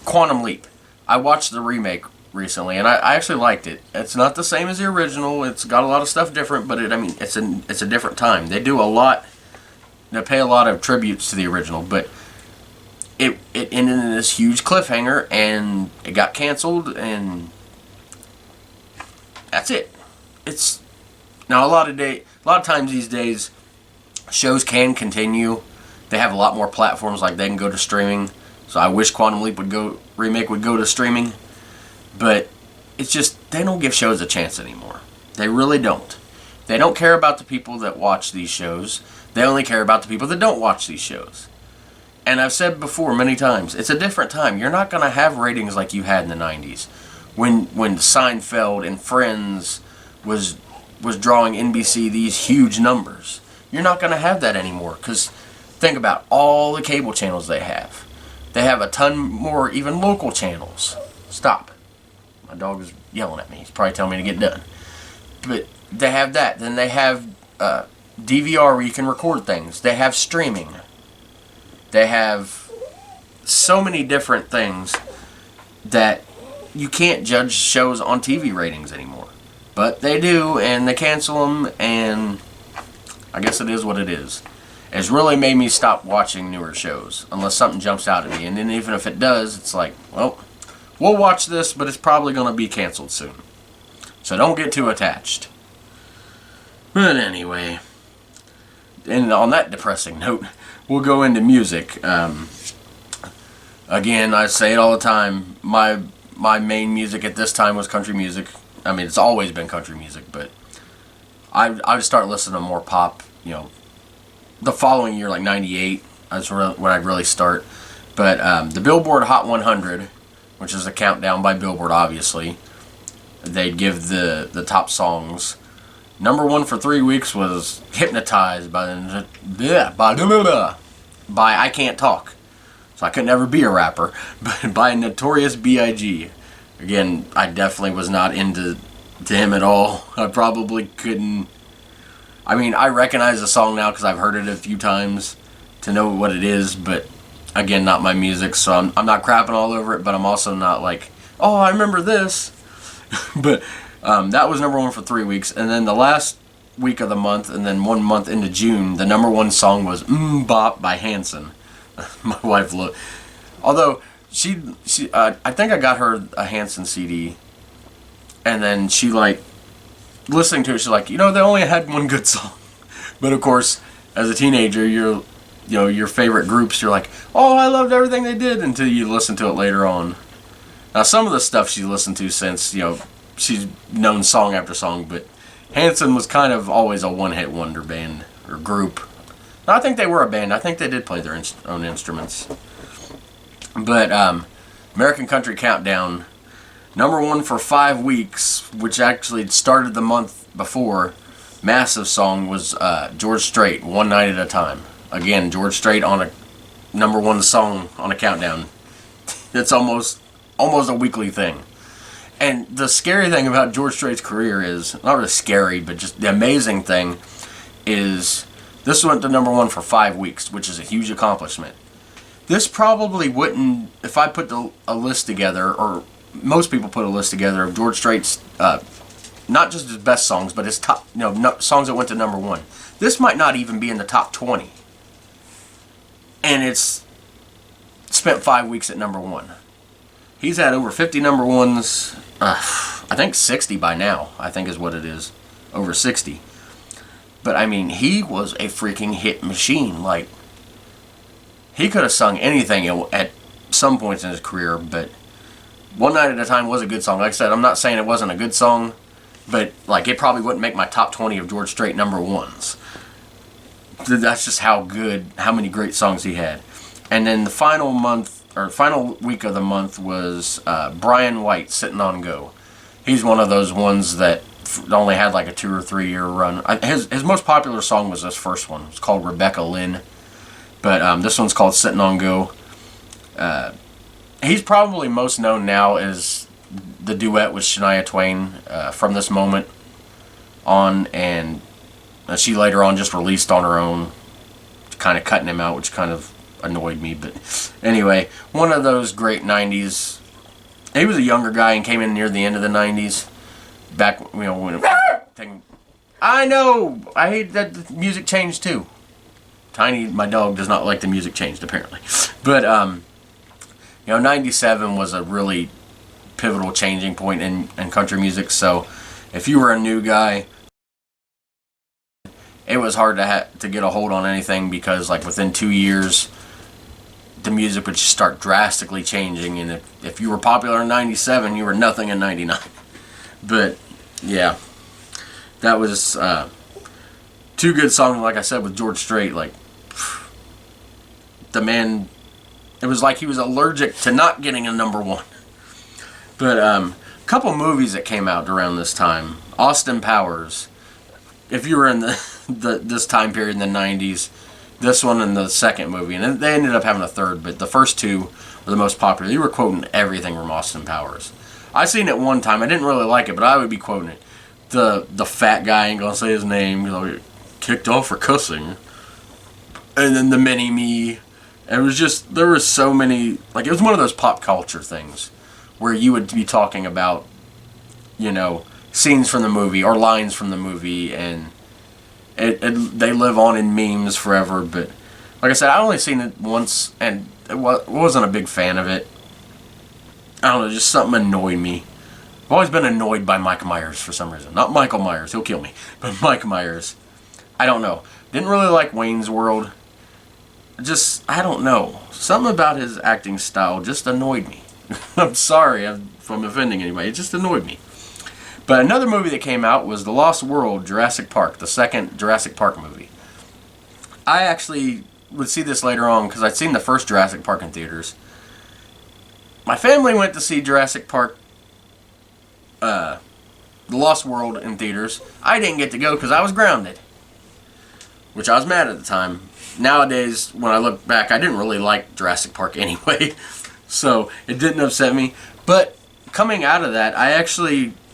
Quantum Leap. I watched the remake recently, and I actually liked it. It's not the same as the original. It's got a lot of stuff different, but it's a different time. They do a lot. They pay a lot of tributes to the original, but it ended in this huge cliffhanger, and it got canceled, and that's it. It's now a lot of times these days, shows can continue. They have a lot more platforms, like they can go to streaming. So I wish Quantum Leap remake would go to streaming. But it's just, they don't give shows a chance anymore. They really don't. They don't care about the people that watch these shows. They only care about the people that don't watch these shows. And I've said before many times, it's a different time. You're not going to have ratings like you had in the 90s. When Seinfeld and Friends was drawing NBC these huge numbers. You're not going to have that anymore, because think about all the cable channels they have. They have a ton more even local channels. Stop. My dog is yelling at me. He's probably telling me to get done. But they have that. Then they have DVR where you can record things. They have streaming. They have so many different things that you can't judge shows on TV ratings anymore. But they do, and they cancel them, and I guess it is what it is. It's really made me stop watching newer shows, unless something jumps out at me. And then even if it does, it's like, well, we'll watch this, but it's probably going to be canceled soon. So don't get too attached. But anyway, and on that depressing note, we'll go into music. Again, I say it all the time, my main music at this time was country music. I mean, it's always been country music, but I would start listening to more pop, the following year, like 98, that's when I'd really start. But the Billboard Hot 100, which is a countdown by Billboard, obviously, they'd give the top songs. Number one for 3 weeks was Hypnotized by I Can't Talk. So I could never be a rapper, but by Notorious B.I.G. Again, I definitely was not into him at all. I probably couldn't. I mean, I recognize the song now because I've heard it a few times to know what it is, but again, not my music, so I'm not crapping all over it, but I'm also not like, oh, I remember this. But that was number one for 3 weeks, and then the last week of the month, and then 1 month into June, the number one song was Bop by Hanson. My wife looked. Although, I think I got her a Hanson CD, and then she, listening to it, she's like, they only had one good song. But of course, as a teenager, your favorite groups, you're like, oh, I loved everything they did, until you listen to it later on. Now, some of the stuff she listened to since, she's known song after song, but Hanson was kind of always a one-hit wonder band, or group. No, I think they were a band. I think they did play their own instruments. But American Country Countdown, number one for 5 weeks, which actually started the month before. Massive song was George Strait, One Night at a Time. Again, George Strait on a number one song on a countdown. It's almost a weekly thing. And the scary thing about George Strait's career is, not really scary, but just the amazing thing is, this went to number one for 5 weeks, which is a huge accomplishment. This probably wouldn't, if I put a list together, or most people put a list together of George Strait's, not just his best songs, but his top, songs that went to number one. This might not even be in the top 20. And it's spent 5 weeks at number one. He's had over 50 number ones, I think 60 by now, I think is what it is, over 60. But I mean, he was a freaking hit machine. Like, he could have sung anything at some points in his career, but One Night at a Time was a good song. Like I said, I'm not saying it wasn't a good song, but it probably wouldn't make my top 20 of George Strait number ones. That's just how many great songs he had. And then the final week of the month was Brian White, Sitting on Go. He's one of those ones that only had like a 2 or 3 year run. His most popular song was this first one. It's called Rebecca Lynn, but this one's called Sitting on Go. He's probably most known now as the duet with Shania Twain, From This Moment on, and she later on just released on her own, kind of cutting him out, which kind of annoyed me. But anyway, one of those great 90s. He was a younger guy and came in near the end of the 90s. Back, when I know, I hate that the music changed too. Tiny, my dog, does not like the music changed apparently. But 97 was a really pivotal changing point in country music. So if you were a new guy, it was hard to get a hold on anything, because like within 2 years the music would just start drastically changing, and if you were popular in 97, you were nothing in 99. But yeah, that was 2 good songs, like I said, with George Strait. Like, the man, it was like he was allergic to not getting a number 1. But a couple movies that came out around this time. Austin Powers. If you were in this time period in the 90s, this one and the second movie, and they ended up having a third, but the first 2 were the most popular. You were quoting everything from Austin Powers. I seen it one time. I didn't really like it, but I would be quoting it. The fat guy, ain't gonna say his name, get kicked off for cussing. And then the mini-me. It was just, there were so many, like, it was one of those pop culture things where you would be talking about, scenes from the movie or lines from the movie, and they live on in memes forever. But like I said, I only seen it once, and wasn't a big fan of it. I don't know, just something annoyed me. I've always been annoyed by Mike Myers for some reason. Not Michael Myers, he'll kill me, but Mike Myers. I don't know. Didn't really like Wayne's World. I don't know. Something about his acting style just annoyed me. I'm sorry if I'm offending anybody. It just annoyed me. But another movie that came out was The Lost World, Jurassic Park, the second Jurassic Park movie. I actually would see this later on because I'd seen the first Jurassic Park in theaters. My family went to see Jurassic Park, The Lost World in theaters. I didn't get to go because I was grounded, which I was mad at the time. Nowadays, when I look back, I didn't really like Jurassic Park anyway, so it didn't upset me. But coming out of that,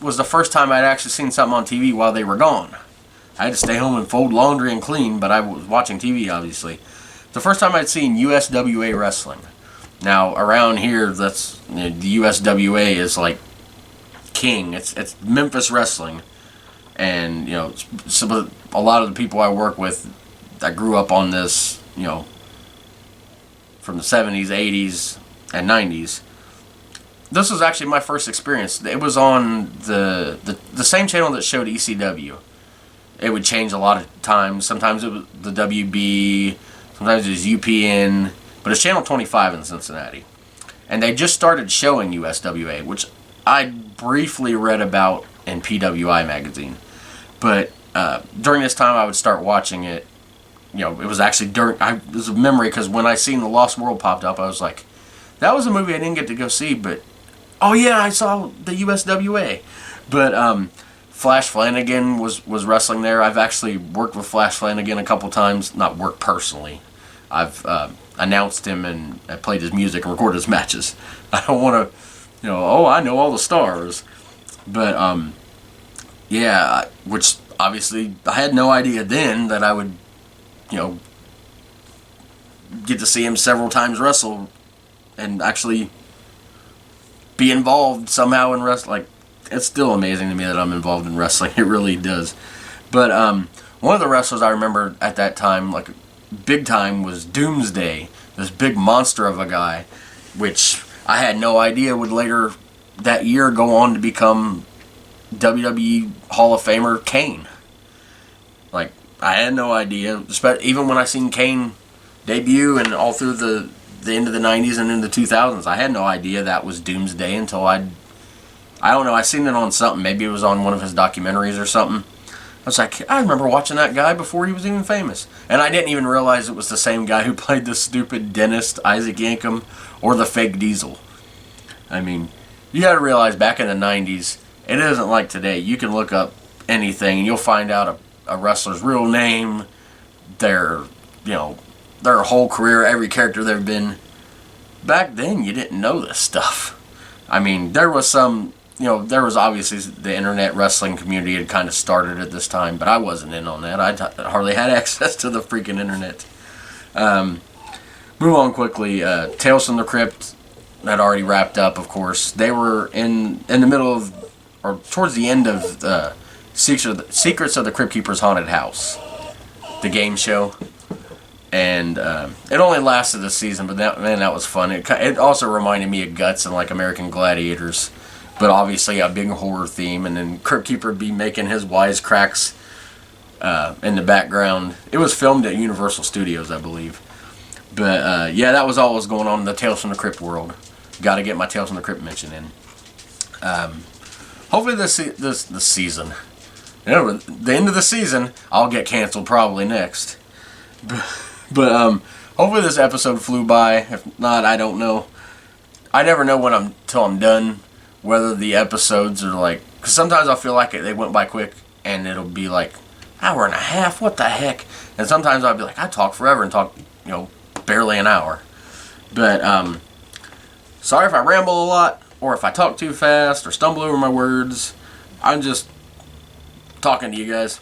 was the first time I'd actually seen something on TV while they were gone. I had to stay home and fold laundry and clean, but I was watching TV, obviously. The first time I'd seen USWA wrestling. Now, around here, the USWA is like king. It's Memphis wrestling. And, a lot of the people I work with that grew up on this, from the 70s, 80s, and 90s. This was actually my first experience. It was on the same channel that showed ECW. It would change a lot of times. Sometimes it was the WB, sometimes it was UPN, but it's channel 25 in Cincinnati. And they just started showing USWA, which I briefly read about in PWI magazine. But during this time, I would start watching it. It was actually it was a memory, because when I seen The Lost World popped up, I was like, that was a movie I didn't get to go see, but oh yeah, I saw the USWA. But Flash Flanagan was wrestling there. I've actually worked with Flash Flanagan a couple times. Not worked personally. I've announced him and I played his music and recorded his matches. I don't want to, I know all the stars. But yeah, which obviously I had no idea then that I would, get to see him several times wrestle and actually be involved somehow in wrestling. Like, it's still amazing to me that I'm involved in wrestling. It really does. But one of the wrestlers I remember at that time, like big time, was Doomsday. This big monster of a guy, which I had no idea would later that year go on to become WWE Hall of Famer Kane. Like, I had no idea. Even when I seen Kane debut and all through the end of the 90s and into the 2000s, I had no idea that was Doomsday until I don't know, I seen it on something. Maybe it was on one of his documentaries or something. I was like, I remember watching that guy before he was even famous. And I didn't even realize it was the same guy who played the stupid dentist, Isaac Yankem, or the fake Diesel. I mean, you gotta realize back in the 90s, it isn't like today. You can look up anything, and you'll find out a wrestler's real name, their, their whole career, every character they've been. Back then, you didn't know this stuff. I mean, there was there was obviously the internet wrestling community had kind of started at this time, but I wasn't in on that. I hardly had access to the freaking internet. Move on quickly. Tales from the Crypt had already wrapped up, of course. They were in the middle of, or towards the end of the Secrets of the Crypt Keeper's Haunted House, the game show. And it only lasted this season, but that was fun. It also reminded me of Guts and like American Gladiators, but obviously a big horror theme. And then Crypt Keeper would be making his wisecracks in the background. It was filmed at Universal Studios, I believe. But yeah, that was all that was going on in the Tales from the Crypt world. Got to get my Tales from the Crypt mention in. Hopefully this season, the end of the season, I'll get canceled probably next. But hopefully this episode flew by. If not, I don't know. I never know till I'm done, whether the episodes are like, because sometimes I feel like they went by quick, and it'll be like hour and a half. What the heck? And sometimes I'll be like, I talk forever and talk, barely an hour. But sorry if I ramble a lot, or if I talk too fast, or stumble over my words. I'm just talking to you guys.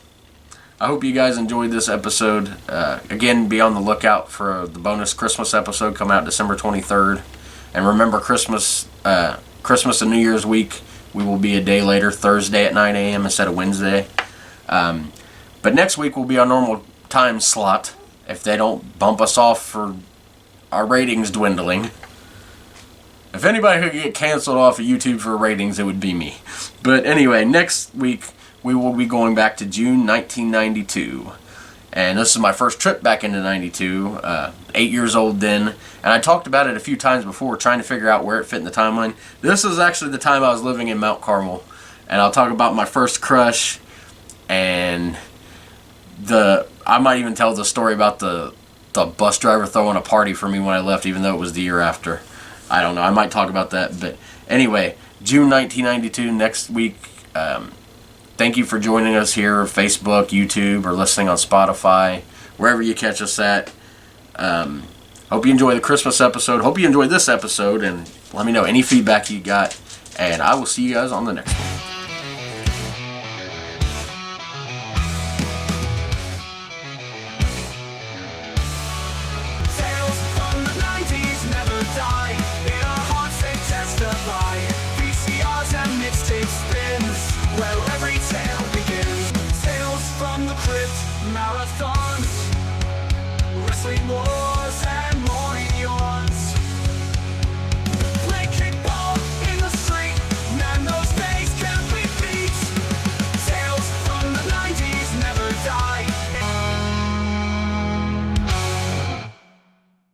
I hope you guys enjoyed this episode. Again, be on the lookout for the bonus Christmas episode coming out December 23rd. And remember, Christmas and New Year's week, we will be a day later, Thursday at 9 a.m. instead of Wednesday. But next week will be our normal time slot, if they don't bump us off for our ratings dwindling. If anybody could get canceled off of YouTube for ratings, it would be me. But anyway, next week we will be going back to June 1992. And this is my first trip back into 92. 8 years old then. And I talked about it a few times before, trying to figure out where it fit in the timeline. This is actually the time I was living in Mount Carmel. And I'll talk about my first crush. And I might even tell the story about the bus driver throwing a party for me when I left, even though it was the year after. I don't know. I might talk about that. But anyway, June 1992, next week. Thank you for joining us here on Facebook, YouTube, or listening on Spotify, wherever you catch us at. Hope you enjoy the Christmas episode. Hope you enjoyed this episode, and let me know any feedback you got. And I will see you guys on the next one.